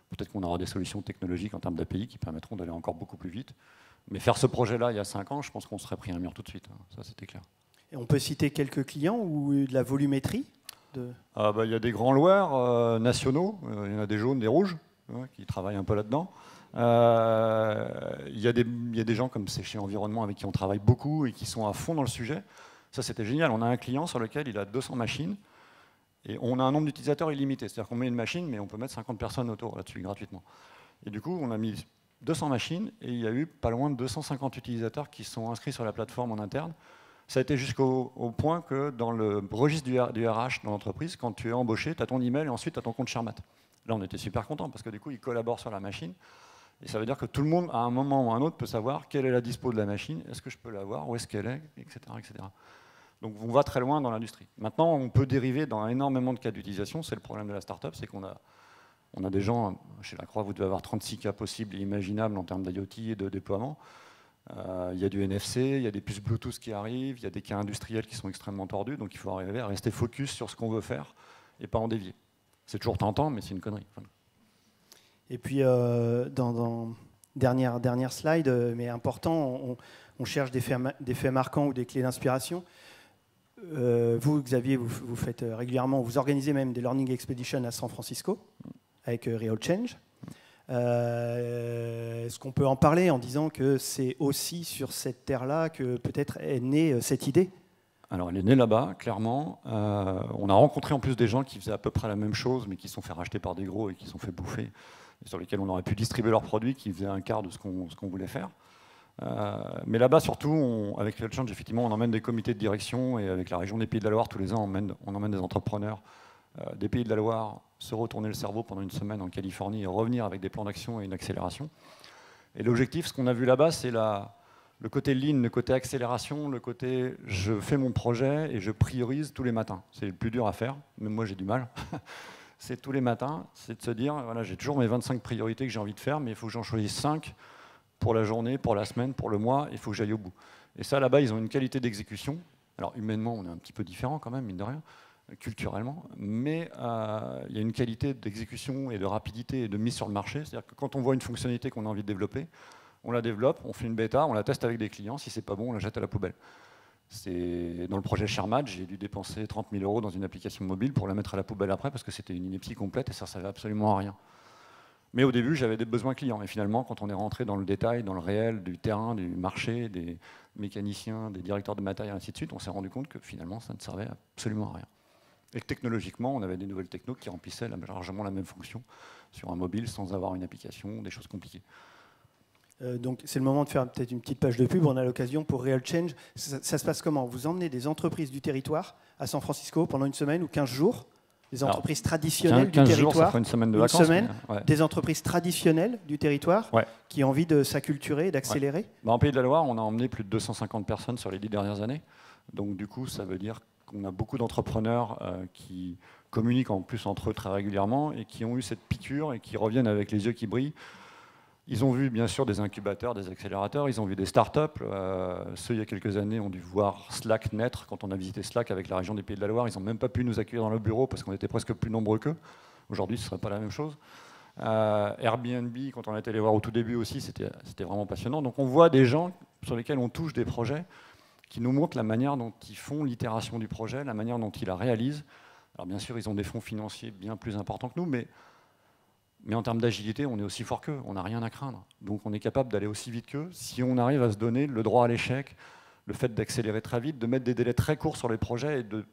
Speaker 4: peut-être qu'on aura des solutions technologiques en termes d'API qui permettront d'aller encore beaucoup plus vite. Mais faire ce projet-là il y a 5 ans, je pense qu'on serait pris un mur tout de suite. Ça, c'était clair.
Speaker 2: Et on peut citer quelques clients ou de la volumétrie?
Speaker 4: Il y a des grands loueurs nationaux, il y en a des jaunes, des rouges, qui travaillent un peu là-dedans. Il y a des gens comme c'est chez Environnement avec qui on travaille beaucoup et qui sont à fond dans le sujet. Ça, c'était génial. On a un client sur lequel il a 200 machines et on a un nombre d'utilisateurs illimité. C'est-à-dire qu'on met une machine, mais on peut mettre 50 personnes autour là-dessus gratuitement. Et du coup, on a mis 200 machines et il y a eu pas loin de 250 utilisateurs qui sont inscrits sur la plateforme en interne. Ça a été jusqu'au point que dans le registre du RH dans l'entreprise, quand tu es embauché, tu as ton email et ensuite tu as ton compte Shermat. Là, on était super contents parce que du coup, ils collaborent sur la machine. Et ça veut dire que tout le monde, à un moment ou à un autre, peut savoir quelle est la dispo de la machine, est-ce que je peux l'avoir, où est-ce qu'elle est, etc., etc. Donc on va très loin dans l'industrie. Maintenant, on peut dériver dans énormément de cas d'utilisation. C'est le problème de la startup, c'est qu'on a On a des gens, chez Lacroix, vous devez avoir 36 cas possibles et imaginables en termes d'IoT et de déploiement. Il y a du NFC, il y a des puces Bluetooth qui arrivent, il y a des cas industriels qui sont extrêmement tordus, donc il faut arriver à rester focus sur ce qu'on veut faire et pas en dévier. C'est toujours tentant, mais c'est une connerie.
Speaker 2: Et puis, dernière slide, mais important, on cherche des faits marquants ou des clés d'inspiration. Vous, Xavier, vous faites régulièrement, vous organisez même des Learning Expeditions à San Francisco avec Real Change. Est-ce qu'on peut en parler en disant que c'est aussi sur cette terre-là que peut-être est née cette idée?
Speaker 4: Alors, elle est née là-bas, clairement. On a rencontré en plus des gens qui faisaient à peu près la même chose, mais qui se sont fait racheter par des gros et qui se sont fait bouffer, et sur lesquels on aurait pu distribuer leurs produits, qui faisaient un quart de ce qu'on voulait faire. Mais là-bas, surtout, avec Real Change, effectivement, on emmène des comités de direction, et avec la région des Pays de la Loire, tous les ans, on emmène des entrepreneurs des Pays de la Loire se retourner le cerveau pendant une semaine en Californie et revenir avec des plans d'action et une accélération. Et l'objectif, ce qu'on a vu là-bas, c'est le côté lean, le côté accélération, le côté je fais mon projet et je priorise tous les matins. C'est le plus dur à faire, même moi j'ai du mal. C'est tous les matins, c'est de se dire, voilà, j'ai toujours mes 25 priorités que j'ai envie de faire, mais il faut que j'en choisisse 5 pour la journée, pour la semaine, pour le mois, il faut que j'aille au bout. Et ça, là-bas, ils ont une qualité d'exécution. Alors humainement, on est un petit peu différent quand même, mine de rien, culturellement, mais il y a une qualité d'exécution et de rapidité et de mise sur le marché. C'est-à-dire que quand on voit une fonctionnalité qu'on a envie de développer, on la développe, on fait une bêta, on la teste avec des clients. Si c'est pas bon, on la jette à la poubelle. Dans le projet Shermat, j'ai dû dépenser 30 000 € dans une application mobile pour la mettre à la poubelle après parce que c'était une ineptie complète et ça ne servait absolument à rien. Mais au début, j'avais des besoins clients. Et finalement, quand on est rentré dans le détail, dans le réel, du terrain, du marché, des mécaniciens, des directeurs de matériel, ainsi de suite, on s'est rendu compte que finalement, ça ne servait absolument à rien. Et que technologiquement, on avait des nouvelles technos qui remplissaient largement la même fonction sur un mobile sans avoir une application, des choses compliquées.
Speaker 2: Donc c'est le moment de faire peut-être une petite page de pub. On a l'occasion pour Real Change. Ça se passe comment? Vous emmenez des entreprises du territoire à San Francisco pendant une semaine ou 15 jours? Des entreprises traditionnelles
Speaker 4: 15
Speaker 2: du
Speaker 4: jours,
Speaker 2: territoire,
Speaker 4: ça fera une semaine de vacances.
Speaker 2: Ouais. Des entreprises traditionnelles du territoire qui ont envie de s'acculturer et d'accélérer.
Speaker 4: En Pays de la Loire, on a emmené plus de 250 personnes sur les 10 dernières années. Donc du coup, ça veut dire qu'on a beaucoup d'entrepreneurs qui communiquent en plus entre eux très régulièrement et qui ont eu cette piqûre et qui reviennent avec les yeux qui brillent. Ils ont vu bien sûr des incubateurs, des accélérateurs, ils ont vu des startups. Ceux il y a quelques années ont dû voir Slack naître. Quand on a visité Slack avec la région des Pays de la Loire, ils n'ont même pas pu nous accueillir dans le bureau parce qu'on était presque plus nombreux qu'eux. Aujourd'hui, ce ne serait pas la même chose. Airbnb, quand on est allé voir au tout début aussi, c'était vraiment passionnant. Donc on voit des gens sur lesquels on touche des projets qui nous montrent la manière dont ils font l'itération du projet, la manière dont ils la réalisent. Alors bien sûr, ils ont des fonds financiers bien plus importants que nous, mais en termes d'agilité, on est aussi fort qu'eux, on n'a rien à craindre. Donc on est capable d'aller aussi vite qu'eux si on arrive à se donner le droit à l'échec, le fait d'accélérer très vite, de mettre des délais très courts sur les projets et de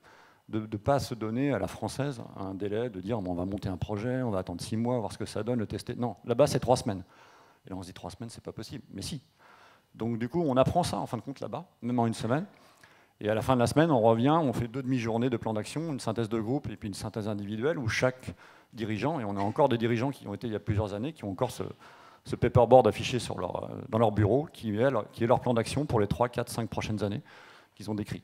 Speaker 4: ne pas se donner à la française un délai, de dire bon, on va monter un projet, on va attendre 6 mois, voir ce que ça donne, le tester. Non, là-bas c'est 3 semaines. Et là on se dit 3 semaines, c'est pas possible. Mais si. Donc du coup, on apprend ça en fin de compte là-bas, même en une semaine. Et à la fin de la semaine, on revient, on fait 2 demi-journées de plan d'action, une synthèse de groupe et puis une synthèse individuelle où chaque dirigeant, et on a encore des dirigeants qui ont été il y a plusieurs années, qui ont encore ce paperboard affiché dans leur bureau, qui est leur plan d'action pour les 3, 4, 5 prochaines années qu'ils ont décrit.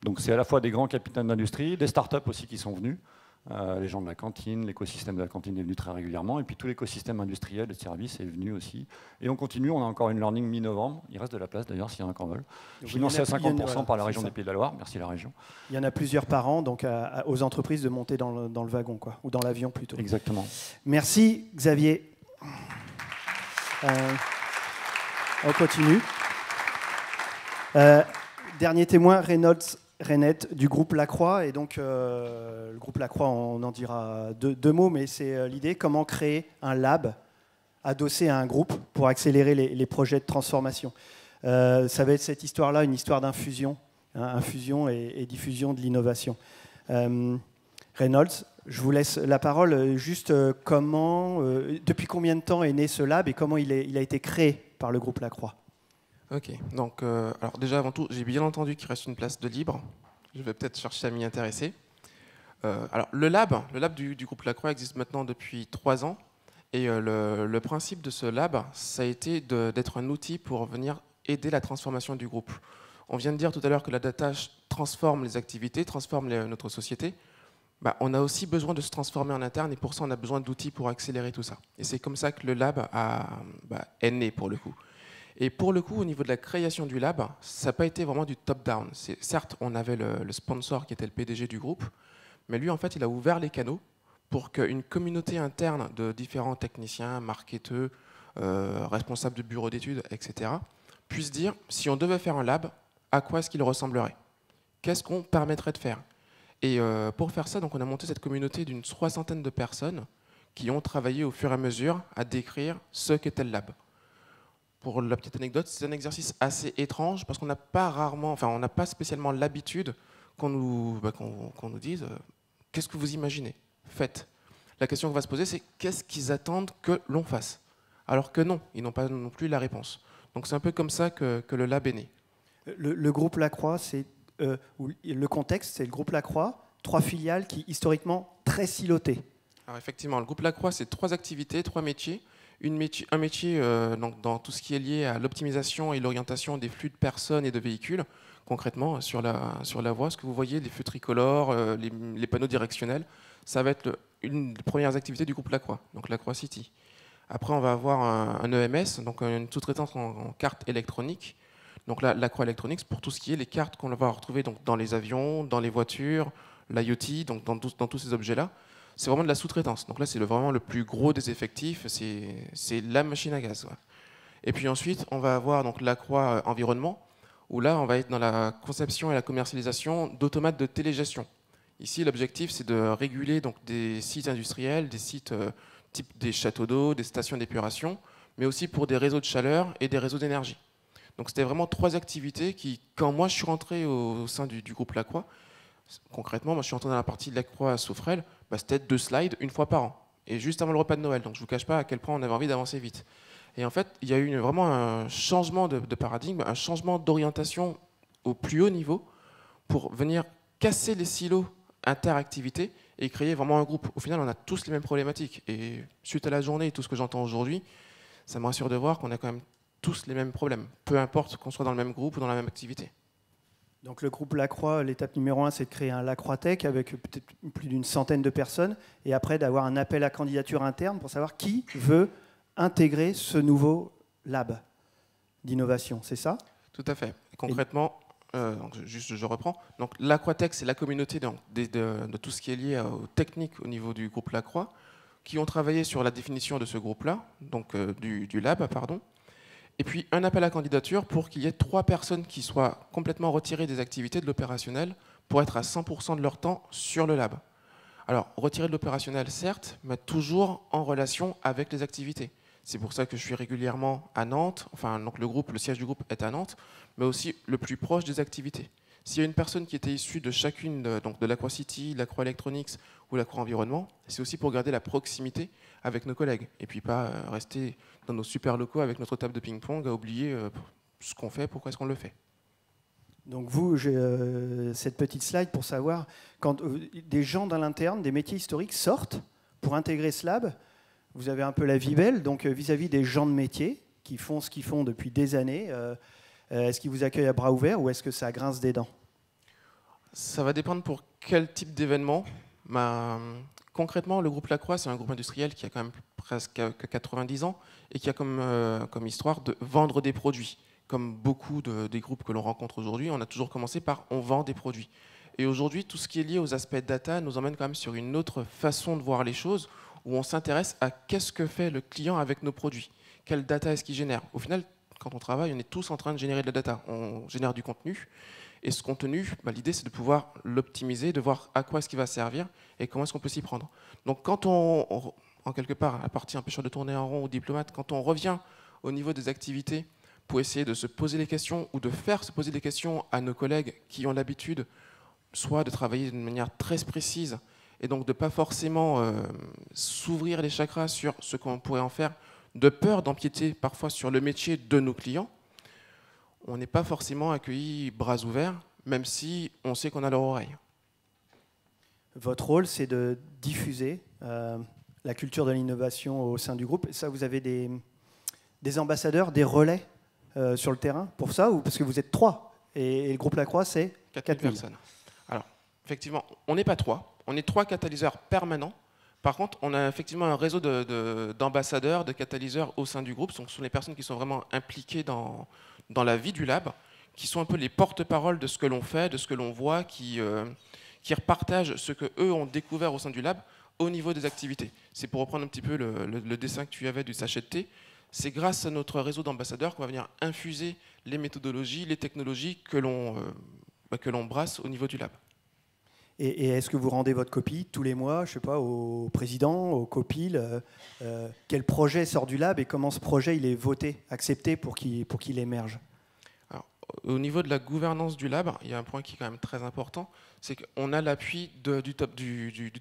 Speaker 4: Donc c'est à la fois des grands capitaines d'industrie, des startups aussi qui sont venus, les gens de la cantine, l'écosystème de la cantine est venu très régulièrement, et puis tout l'écosystème industriel de services est venu aussi. Et on continue, on a encore une learning mi-novembre, il reste de la place d'ailleurs s'il y en a encore veulent. Financé à 50% par la région des Pays de la Loire, merci la région. Il
Speaker 2: y en a plusieurs par an, donc aux entreprises de monter dans le wagon, quoi, ou dans l'avion plutôt.
Speaker 4: Exactement.
Speaker 2: Merci Xavier. On continue. Dernier témoin, Renette du groupe Lacroix. Et donc, le groupe Lacroix, on en dira deux mots, mais c'est l'idée, comment créer un lab adossé à un groupe pour accélérer les projets de transformation. Ça va être cette histoire-là, une histoire d'infusion, infusion et diffusion de l'innovation. Reynolds, je vous laisse la parole. Juste depuis combien de temps est né ce lab et comment il a été créé par le groupe Lacroix?
Speaker 5: Ok, donc alors déjà avant tout, j'ai bien entendu qu'il reste une place de libre. Je vais peut-être chercher à m'y intéresser. Alors le lab du groupe Lacroix existe maintenant depuis 3 ans. Et le principe de ce lab, ça a été d'être un outil pour venir aider la transformation du groupe. On vient de dire tout à l'heure que la data transforme les activités, transforme notre société. on a aussi besoin de se transformer en interne et pour ça on a besoin d'outils pour accélérer tout ça. Et c'est comme ça que le lab est né pour le coup. Et pour le coup, au niveau de la création du lab, ça n'a pas été vraiment du top-down. Certes, on avait le sponsor qui était le PDG du groupe, mais lui en fait il a ouvert les canaux pour qu'une communauté interne de différents techniciens, marketeurs, responsables de bureaux d'études, etc., puisse dire si on devait faire un lab, à quoi est-ce qu'il ressemblerait? Qu'est-ce qu'on permettrait de faire? Et pour faire ça, donc, on a monté cette communauté d'une 60aine de personnes qui ont travaillé au fur et à mesure à décrire ce qu'était le lab. Pour la petite anecdote, c'est un exercice assez étrange parce qu'on n'a pas on n'a pas spécialement l'habitude qu'on nous dise qu'est-ce que vous imaginez? Faites. La question qu'on va se poser, c'est qu'est-ce qu'ils attendent que l'on fasse? Alors que non, ils n'ont pas non plus la réponse. Donc c'est un peu comme ça que le lab est né.
Speaker 2: Le groupe Lacroix, le contexte, c'est le groupe Lacroix, 3 filiales qui historiquement très silotées.
Speaker 5: Alors effectivement, le groupe Lacroix, c'est 3 activités, 3 métiers. Un métier donc dans tout ce qui est lié à l'optimisation et l'orientation des flux de personnes et de véhicules. Concrètement, sur la voie, ce que vous voyez, les feux tricolores, les panneaux directionnels, ça va être une des premières activités du groupe Lacroix, donc Lacroix City. Après, on va avoir un EMS, donc une sous-traitance en cartes électroniques. Donc là, Lacroix Electronics, pour tout ce qui est les cartes qu'on va retrouver donc, dans les avions, dans les voitures, l'IoT, donc dans tous ces objets-là, c'est vraiment de la sous-traitance. Donc là, c'est vraiment le plus gros des effectifs, c'est la machine à gaz. Ouais. Et puis ensuite, on va avoir donc Lacroix Environnement, où là, on va être dans la conception et la commercialisation d'automates de télégestion. Ici, l'objectif, c'est de réguler donc, des sites industriels, des sites type des châteaux d'eau, des stations d'épuration, mais aussi pour des réseaux de chaleur et des réseaux d'énergie. Donc c'était vraiment 3 activités qui, quand moi je suis rentré au sein du groupe Lacroix, concrètement, moi je suis rentré dans la partie de Lacroix à Soufrel, c'était 2 slides une fois par an, et juste avant le repas de Noël. Donc je ne vous cache pas à quel point on avait envie d'avancer vite. Et en fait, il y a eu vraiment un changement de paradigme, un changement d'orientation au plus haut niveau pour venir casser les silos interactivités et créer vraiment un groupe. Au final, on a tous les mêmes problématiques. Et suite à la journée et tout ce que j'entends aujourd'hui, ça me rassure de voir qu'on a quand même tous les mêmes problèmes, peu importe qu'on soit dans le même groupe ou dans la même activité.
Speaker 2: Donc le groupe Lacroix, l'étape numéro 1, c'est de créer un Lacroix Tech avec peut-être plus d'une centaine de personnes, et après d'avoir un appel à candidature interne pour savoir qui veut intégrer ce nouveau lab d'innovation, c'est ça?
Speaker 5: Tout à fait. Et concrètement, donc je reprends. Donc Lacroix Tech, c'est la communauté de tout ce qui est lié aux techniques au niveau du groupe Lacroix, qui ont travaillé sur la définition de ce groupe-là, donc du lab, pardon. Et puis un appel à candidature pour qu'il y ait 3 personnes qui soient complètement retirées des activités de l'opérationnel pour être à 100% de leur temps sur le lab. Alors, retiré de l'opérationnel, certes, mais toujours en relation avec les activités. C'est pour ça que je suis régulièrement à Nantes, donc le siège du groupe est à Nantes, mais aussi le plus proche des activités. S'il y a une personne qui était issue de chacune de Lacroix City, Lacroix Electronics ou Lacroix Environnement, c'est aussi pour garder la proximité avec nos collègues et puis pas rester dans nos super locaux avec notre table de ping-pong à oublier ce qu'on fait, pourquoi est-ce qu'on le fait.
Speaker 2: Donc vous, j'ai cette petite slide pour savoir quand des gens dans l'interne, des métiers historiques sortent pour intégrer ce lab, vous avez un peu la vie belle, donc vis-à-vis des gens de métier qui font ce qu'ils font depuis des années, est-ce qu'ils vous accueillent à bras ouverts ou est-ce que ça grince des dents?
Speaker 5: Ça va dépendre pour quel type d'événement. Concrètement, le groupe Lacroix, c'est un groupe industriel qui a quand même presque 90 ans et qui a comme histoire de vendre des produits. Comme beaucoup des groupes que l'on rencontre aujourd'hui, on a toujours commencé par « on vend des produits ». Et aujourd'hui, tout ce qui est lié aux aspects data nous emmène quand même sur une autre façon de voir les choses, où on s'intéresse à qu'est-ce que fait le client avec nos produits. Quelle data est-ce qu'il génère? Au final, quand on travaille, on est tous en train de générer de la data. On génère du contenu. Et ce contenu, l'idée, c'est de pouvoir l'optimiser, de voir à quoi est-ce qu'il va servir et comment est-ce qu'on peut s'y prendre. Donc quand en quelque part, la partie empêcheur de tourner en rond ou diplomate, quand on revient au niveau des activités pour essayer de se poser les questions ou de faire se poser des questions à nos collègues qui ont l'habitude soit de travailler d'une manière très précise et donc de ne pas forcément s'ouvrir les chakras sur ce qu'on pourrait en faire, de peur d'empiéter parfois sur le métier de nos clients, on n'est pas forcément accueilli bras ouverts, même si on sait qu'on a leur oreille.
Speaker 2: Votre rôle, c'est de diffuser la culture de l'innovation au sein du groupe. Et ça, vous avez des ambassadeurs, des relais sur le terrain pour ça, ou parce que vous êtes 3 et le groupe Lacroix, c'est
Speaker 5: 4000 personnes. Alors, effectivement, on n'est pas 3, on est 3 catalyseurs permanents. Par contre, on a effectivement un réseau d'ambassadeurs, de catalyseurs au sein du groupe. Ce sont les personnes qui sont vraiment impliquées dans la vie du lab, qui sont un peu les porte-parole de ce que l'on fait, de ce que l'on voit, qui repartagent ce qu'eux ont découvert au sein du lab au niveau des activités. C'est pour reprendre un petit peu le dessin que tu avais du sachet de thé. C'est grâce à notre réseau d'ambassadeurs qu'on va venir infuser les méthodologies, les technologies que l'on brasse au niveau du lab.
Speaker 2: Et est-ce que vous rendez votre copie tous les mois, je sais pas, au président, au copil quel projet sort du lab et comment ce projet il est voté, accepté pour qu'il émerge?
Speaker 5: Alors, au niveau de la gouvernance du lab, il y a un point qui est quand même très important, c'est qu'on a l'appui du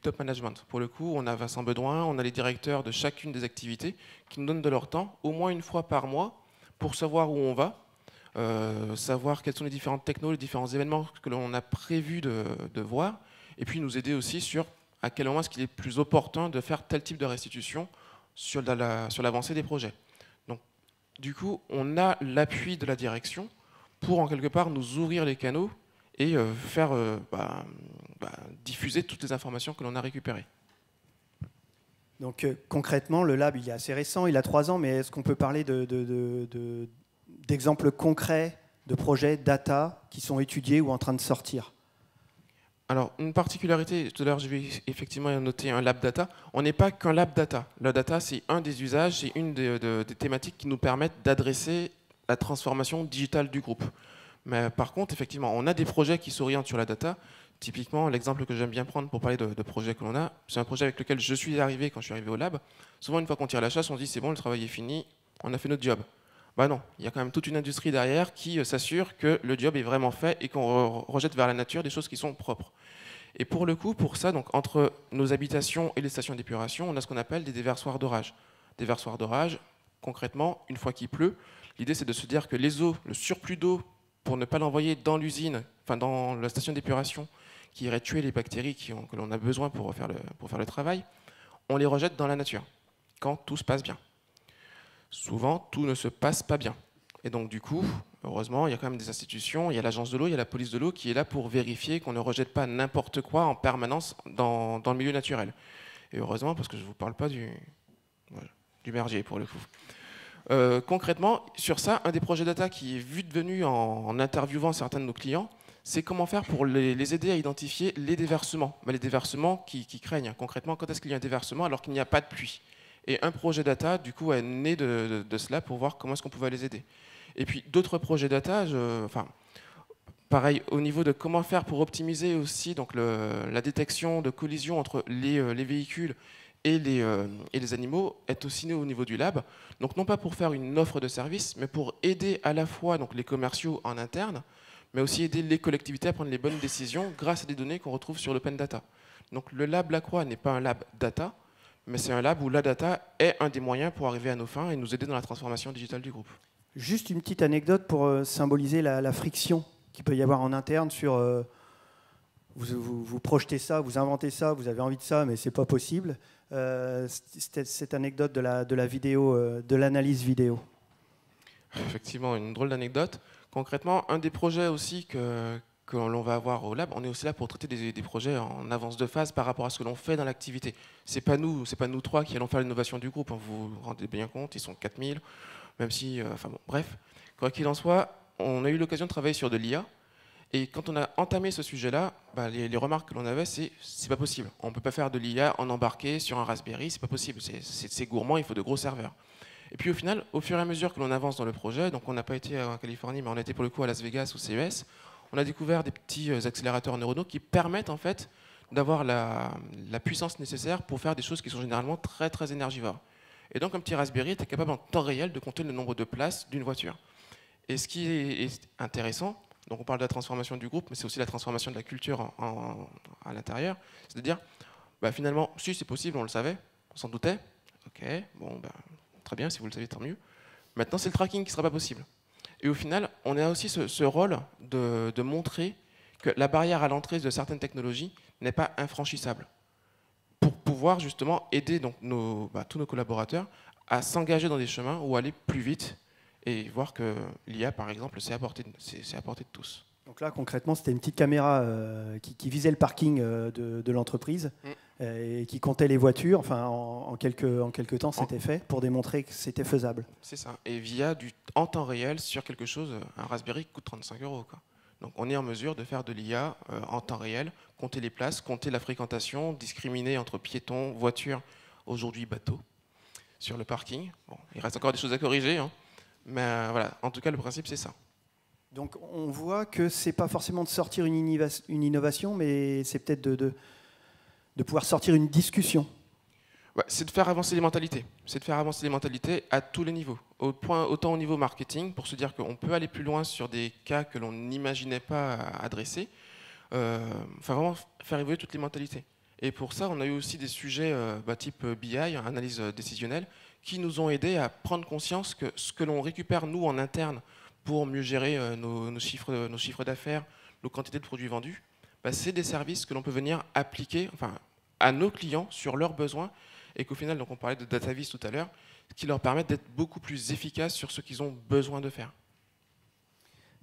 Speaker 5: top management. Pour le coup, on a Vincent Bedouin, on a les directeurs de chacune des activités qui nous donnent de leur temps, au moins une fois par mois, pour savoir où on va, savoir quelles sont les différentes technos, les différents événements que l'on a prévu de voir, et puis nous aider aussi sur à quel moment est-ce qu'il est plus opportun de faire tel type de restitution sur l'avancée des projets. Donc, du coup, on a l'appui de la direction pour, en quelque part, nous ouvrir les canaux et faire diffuser toutes les informations que l'on a récupérées.
Speaker 2: Donc concrètement, le lab, il est assez récent, il a 3 ans, mais est-ce qu'on peut parler d'exemples concrets de projets data qui sont étudiés ou en train de sortir?
Speaker 5: Alors, une particularité, tout à l'heure, je vais effectivement noter un lab data. On n'est pas qu'un lab data. Le data, c'est un des usages, c'est une des thématiques qui nous permettent d'adresser la transformation digitale du groupe. Mais par contre, effectivement, on a des projets qui s'orientent sur la data. Typiquement, l'exemple que j'aime bien prendre pour parler de projets que l'on a, c'est un projet avec lequel je suis arrivé quand je suis arrivé au lab. Souvent, une fois qu'on tire la chasse, on se dit c'est bon, le travail est fini, on a fait notre job. Bah non, il y a quand même toute une industrie derrière qui s'assure que le job est vraiment fait et qu'on rejette vers la nature des choses qui sont propres. Et pour le coup, pour ça, donc, entre nos habitations et les stations d'épuration, on a ce qu'on appelle des déversoirs d'orage. Déversoirs d'orage, concrètement, une fois qu'il pleut, l'idée c'est de se dire que les eaux, le surplus d'eau, pour ne pas l'envoyer dans l'usine, enfin dans la station d'épuration, qui irait tuer les bactéries que l'on a besoin pour faire le travail, on les rejette dans la nature, quand tout se passe bien. Souvent, tout ne se passe pas bien. Et donc, du coup, heureusement, il y a quand même des institutions, il y a l'agence de l'eau, il y a la police de l'eau qui est là pour vérifier qu'on ne rejette pas n'importe quoi en permanence dans le milieu naturel. Et heureusement, parce que je ne vous parle pas du merdier, pour le coup. Concrètement, sur ça, un des projets data qui est venu en interviewant certains de nos clients, c'est comment faire pour les aider à identifier les déversements. Les déversements qui craignent. Concrètement, quand est-ce qu'il y a un déversement alors qu'il n'y a pas de pluie? Et un projet data, du coup, est né de cela pour voir comment est-ce qu'on pouvait les aider. Et puis, d'autres projets data, pareil, au niveau de comment faire pour optimiser aussi donc, la détection de collisions entre les véhicules et les animaux, est aussi né au niveau du lab. Donc, non pas pour faire une offre de service, mais pour aider à la fois donc, les commerciaux en interne, mais aussi aider les collectivités à prendre les bonnes décisions grâce à des données qu'on retrouve sur l'Open Data. Donc, le lab Lacroix n'est pas un lab data, mais c'est un lab où la data est un des moyens pour arriver à nos fins et nous aider dans la transformation digitale du groupe.
Speaker 2: Juste une petite anecdote pour symboliser la friction qu'il peut y avoir en interne sur vous projetez ça, vous inventez ça, vous avez envie de ça, mais c'est pas possible. Cette anecdote de la vidéo, de l'analyse vidéo.
Speaker 5: Effectivement, une drôle d'anecdote. Concrètement, un des projets aussi que l'on va avoir au lab, on est aussi là pour traiter des projets en avance de phase par rapport à ce que l'on fait dans l'activité. C'est pas nous 3 qui allons faire l'innovation du groupe, hein, vous vous rendez bien compte, ils sont 4000, même si, bref. Quoi qu'il en soit, on a eu l'occasion de travailler sur de l'IA, et quand on a entamé ce sujet-là, les remarques que l'on avait, c'est pas possible. On ne peut pas faire de l'IA en embarqué sur un Raspberry, c'est pas possible, c'est gourmand, il faut de gros serveurs. Et puis au final, au fur et à mesure que l'on avance dans le projet, donc on n'a pas été en Californie, mais on était pour le coup à Las Vegas au CES, on a découvert des petits accélérateurs neuronaux qui permettent en fait d'avoir la puissance nécessaire pour faire des choses qui sont généralement très très énergivores. Et donc un petit Raspberry était capable en temps réel de compter le nombre de places d'une voiture. Et ce qui est intéressant, donc on parle de la transformation du groupe, mais c'est aussi la transformation de la culture à l'intérieur, c'est de dire finalement, si c'est possible, on le savait, on s'en doutait, ok, bon, très bien, si vous le savez, tant mieux. Maintenant, c'est le tracking qui ne sera pas possible. Et au final, on a aussi ce rôle de montrer que la barrière à l'entrée de certaines technologies n'est pas infranchissable. Pour pouvoir justement aider donc tous nos collaborateurs à s'engager dans des chemins ou aller plus vite et voir que l'IA, par exemple, c'est à portée de tous.
Speaker 2: Donc là, concrètement, c'était une petite caméra qui visait le parking de l'entreprise et qui comptait les voitures. Enfin, en quelques temps, c'était fait pour démontrer que c'était faisable.
Speaker 5: C'est ça. Et via en temps réel sur quelque chose, un Raspberry coûte 35 €, quoi. Donc on est en mesure de faire de l'IA en temps réel, compter les places, compter la fréquentation, discriminer entre piétons, voitures, aujourd'hui bateaux, sur le parking. Bon, il reste encore des choses à corriger, hein, mais voilà, en tout cas, le principe, c'est ça.
Speaker 2: Donc on voit que c'est pas forcément de sortir une innovation, mais c'est peut-être de pouvoir sortir une discussion.
Speaker 5: Ouais, c'est de faire avancer les mentalités. C'est de faire avancer les mentalités à tous les niveaux. Autant au niveau marketing, pour se dire qu'on peut aller plus loin sur des cas que l'on n'imaginait pas adresser. Enfin, vraiment faire évoluer toutes les mentalités. Et pour ça, on a eu aussi des sujets type BI, analyse décisionnelle, qui nous ont aidés à prendre conscience que ce que l'on récupère, nous, en interne, pour mieux gérer nos chiffres d'affaires, nos quantités de produits vendus, c'est des services que l'on peut venir appliquer à nos clients sur leurs besoins et qu'au final, donc on parlait de DataVis tout à l'heure, qui leur permettent d'être beaucoup plus efficaces sur ce qu'ils ont besoin de faire.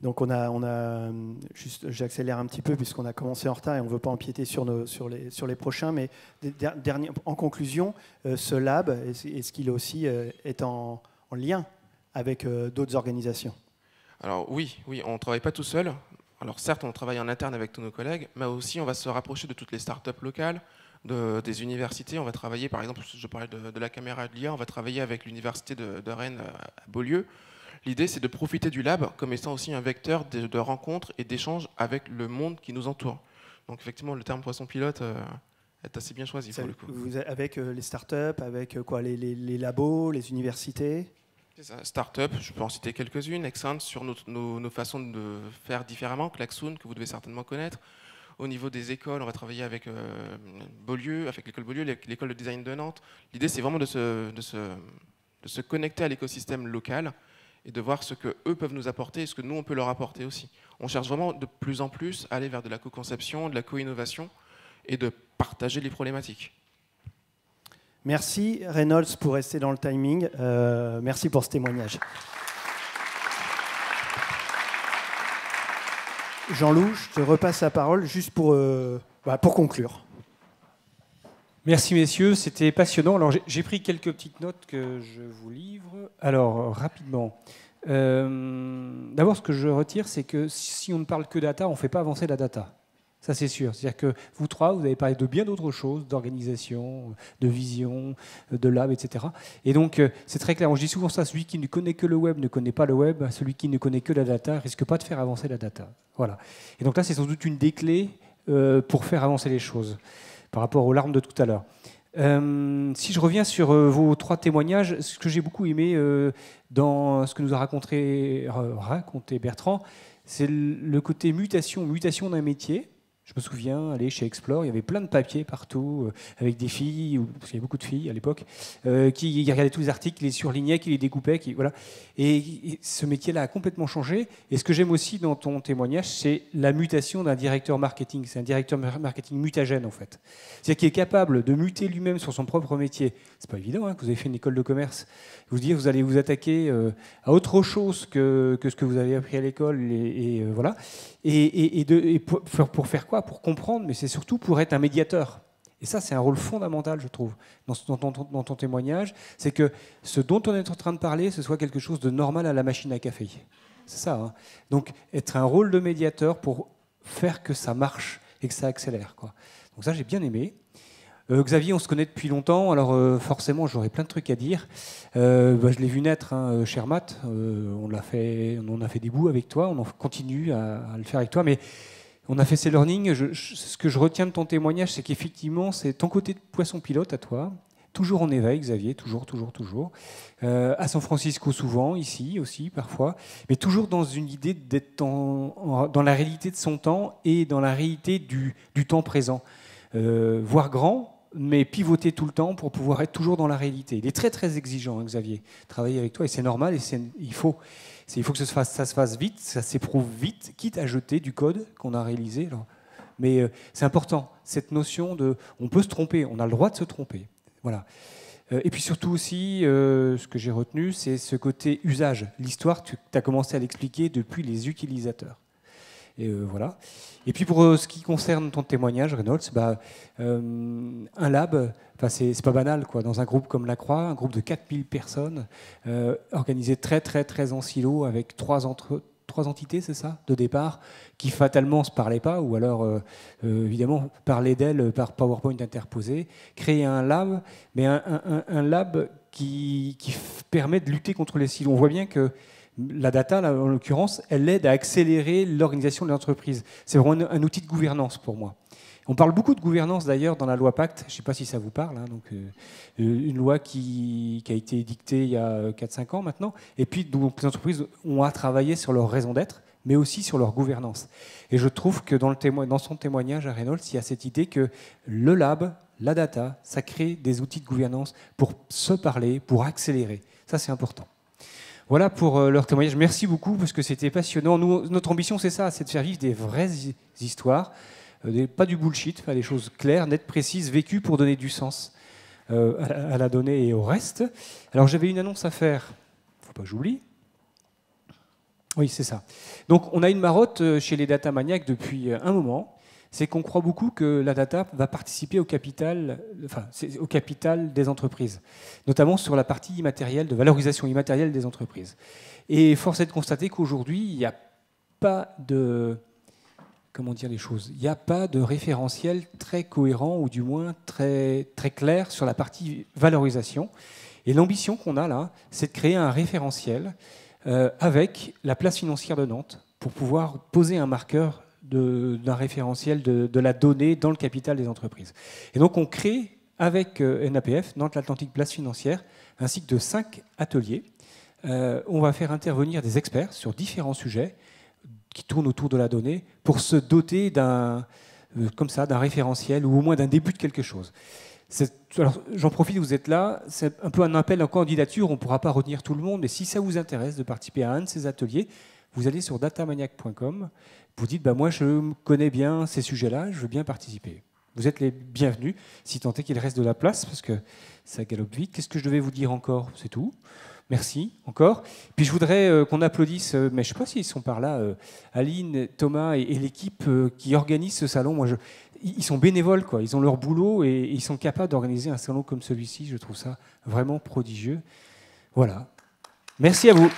Speaker 2: Donc on a juste, j'accélère un petit peu puisqu'on a commencé en retard et on ne veut pas empiéter sur les prochains, mais en conclusion, ce lab, est-ce qu'il aussi est en lien avec d'autres organisations ?
Speaker 5: Alors oui, on ne travaille pas tout seul. Alors certes, on travaille en interne avec tous nos collègues, mais aussi on va se rapprocher de toutes les startups locales, des universités. On va travailler, par exemple, je parlais de la caméra de l'IA, on va travailler avec l'université de Rennes à Beaulieu. L'idée, c'est de profiter du lab comme étant aussi un vecteur de rencontres et d'échanges avec le monde qui nous entoure. Donc effectivement, le terme poisson pilote est assez bien choisi pour le coup.
Speaker 2: Avec les startups, avec quoi, les labos, les universités.
Speaker 5: Start-up, je peux en citer quelques-unes. Exant sur nos façons de faire différemment. Klaxoon, que vous devez certainement connaître. Au niveau des écoles, on va travailler avec Beaulieu, avec l'école Beaulieu, l'école de design de Nantes. L'idée, c'est vraiment de se connecter à l'écosystème local et de voir ce qu'eux peuvent nous apporter et ce que nous, on peut leur apporter aussi. On cherche vraiment de plus en plus à aller vers de la co-conception, de la co-innovation et de partager les problématiques.
Speaker 2: Merci Reynolds pour rester dans le timing. Merci pour ce témoignage. Jean-Loup, je te repasse la parole juste pour conclure.
Speaker 1: Merci messieurs, c'était passionnant. Alors j'ai pris quelques petites notes que je vous livre. Alors rapidement. D'abord, ce que je retire, c'est que si on ne parle que data, on ne fait pas avancer la data. Ça, c'est sûr. C'est-à-dire que vous trois, vous avez parlé de bien d'autres choses, d'organisation, de vision, de lab, etc. Et donc, c'est très clair. On dit souvent ça, celui qui ne connaît que le web ne connaît pas le web, celui qui ne connaît que la data ne risque pas de faire avancer la data. Voilà. Et donc là, c'est sans doute une des clés pour faire avancer les choses, par rapport aux larmes de tout à l'heure. Si je reviens sur vos trois témoignages, ce que j'ai beaucoup aimé dans ce que nous a raconté Bertrand, c'est le côté mutation d'un métier. Je me souviens, aller chez Explore, il y avait plein de papiers partout, avec des filles, parce qu'il y avait beaucoup de filles à l'époque, qui regardaient tous les articles, qui les surlignaient, qui les découpaient. Voilà. Et ce métier-là a complètement changé. Et ce que j'aime aussi dans ton témoignage, c'est la mutation d'un directeur marketing. C'est un directeur marketing mutagène, en fait. C'est-à-dire qu'il est capable de muter lui-même sur son propre métier. C'est pas évident, que vous avez fait une école de commerce. Vous allez vous attaquer à autre chose que ce que vous avez appris à l'école. Voilà. Et pour faire quoi ? Pour comprendre, mais c'est surtout pour être un médiateur. Et ça, c'est un rôle fondamental, je trouve, dans ton témoignage. C'est que ce dont on est en train de parler, ce soit quelque chose de normal à la machine à café. C'est ça. Donc, être un rôle de médiateur pour faire que ça marche et que ça accélère, quoi. Donc ça, j'ai bien aimé. Xavier, on se connaît depuis longtemps, alors forcément, j'aurais plein de trucs à dire. Je l'ai vu naître, cher Matt. On en a fait des bouts avec toi, on en continue à le faire avec toi, mais on a fait ces learnings. Ce que je retiens de ton témoignage, c'est qu'effectivement, c'est ton côté de poisson pilote à toi, toujours en éveil, Xavier, toujours. À San Francisco souvent, ici aussi, parfois, mais toujours dans une idée d'être dans la réalité de son temps et dans la réalité du temps présent. Voir grand, mais pivoter tout le temps pour pouvoir être toujours dans la réalité. Il est très très exigeant, Xavier, travailler avec toi, et c'est normal, et il faut que ça se fasse vite, ça s'éprouve vite, quitte à jeter du code qu'on a réalisé. Mais c'est important, cette notion de... On peut se tromper, on a le droit de se tromper. Voilà. Et puis surtout aussi, ce que j'ai retenu, c'est ce côté usage. L'histoire, tu as commencé à l'expliquer depuis les utilisateurs. Et voilà. Et puis pour ce qui concerne ton témoignage, Reynolds, un lab, c'est pas banal, quoi. Dans un groupe comme La Croix, un groupe de 4000 personnes, organisé très très très en silo, avec trois entités, c'est ça, de départ, qui fatalement ne se parlaient pas, ou alors évidemment parlaient d'elles par PowerPoint interposé, créer un lab, mais un lab qui permet de lutter contre les silos. On voit bien que la data, là, en l'occurrence, elle aide à accélérer l'organisation de l'entreprise. C'est vraiment un outil de gouvernance pour moi. On parle beaucoup de gouvernance d'ailleurs dans la loi Pacte, je ne sais pas si ça vous parle, hein, donc, une loi qui a été édictée il y a 4-5 ans maintenant, et puis donc, les entreprises ont à travailler sur leur raison d'être, mais aussi sur leur gouvernance. Et je trouve que dans son témoignage à Reynolds, il y a cette idée que le lab, la data, ça crée des outils de gouvernance pour se parler, pour accélérer. Ça, c'est important. Voilà pour leur témoignage. Merci beaucoup parce que c'était passionnant. Nous, notre ambition, c'est ça, c'est de faire vivre des vraies histoires, pas du bullshit, des choses claires, nettes, précises, vécues pour donner du sens à la donnée et au reste. Alors j'avais une annonce à faire, faut pas que j'oublie. Oui, c'est ça. Donc on a une marotte chez les data maniacs depuis un moment. C'est qu'on croit beaucoup que la data va participer au capital des entreprises, notamment sur la partie immatérielle, de valorisation immatérielle des entreprises. Et force est de constater qu'aujourd'hui, il n'y a pas de... Comment dire les choses ? Il n'y a pas de référentiel très cohérent, ou du moins très, très clair sur la partie valorisation. Et l'ambition qu'on a là, c'est de créer un référentiel avec la place financière de Nantes pour pouvoir poser un marqueur d'un référentiel de la donnée dans le capital des entreprises. Et donc on crée avec NAPF, Nantes Atlantique Place Financière, un cycle de 5 ateliers. On va faire intervenir des experts sur différents sujets qui tournent autour de la donnée pour se doter d'un référentiel ou au moins d'un début de quelque chose. Alors, j'en profite, vous êtes là, c'est un peu un appel en candidature, on ne pourra pas retenir tout le monde, mais si ça vous intéresse de participer à un de ces ateliers, vous allez sur datamaniac.com, vous dites moi je connais bien ces sujets-là, je veux bien participer. Vous êtes les bienvenus, si tant est qu'il reste de la place, parce que ça galope vite. Qu'est-ce que je devais vous dire encore ? C'est tout. Merci encore. Puis je voudrais qu'on applaudisse, mais je ne sais pas s'ils sont par là, Aline, Thomas et l'équipe qui organise ce salon. Ils sont bénévoles, quoi. Ils ont leur boulot et ils sont capables d'organiser un salon comme celui-ci. Je trouve ça vraiment prodigieux. Voilà. Merci à vous.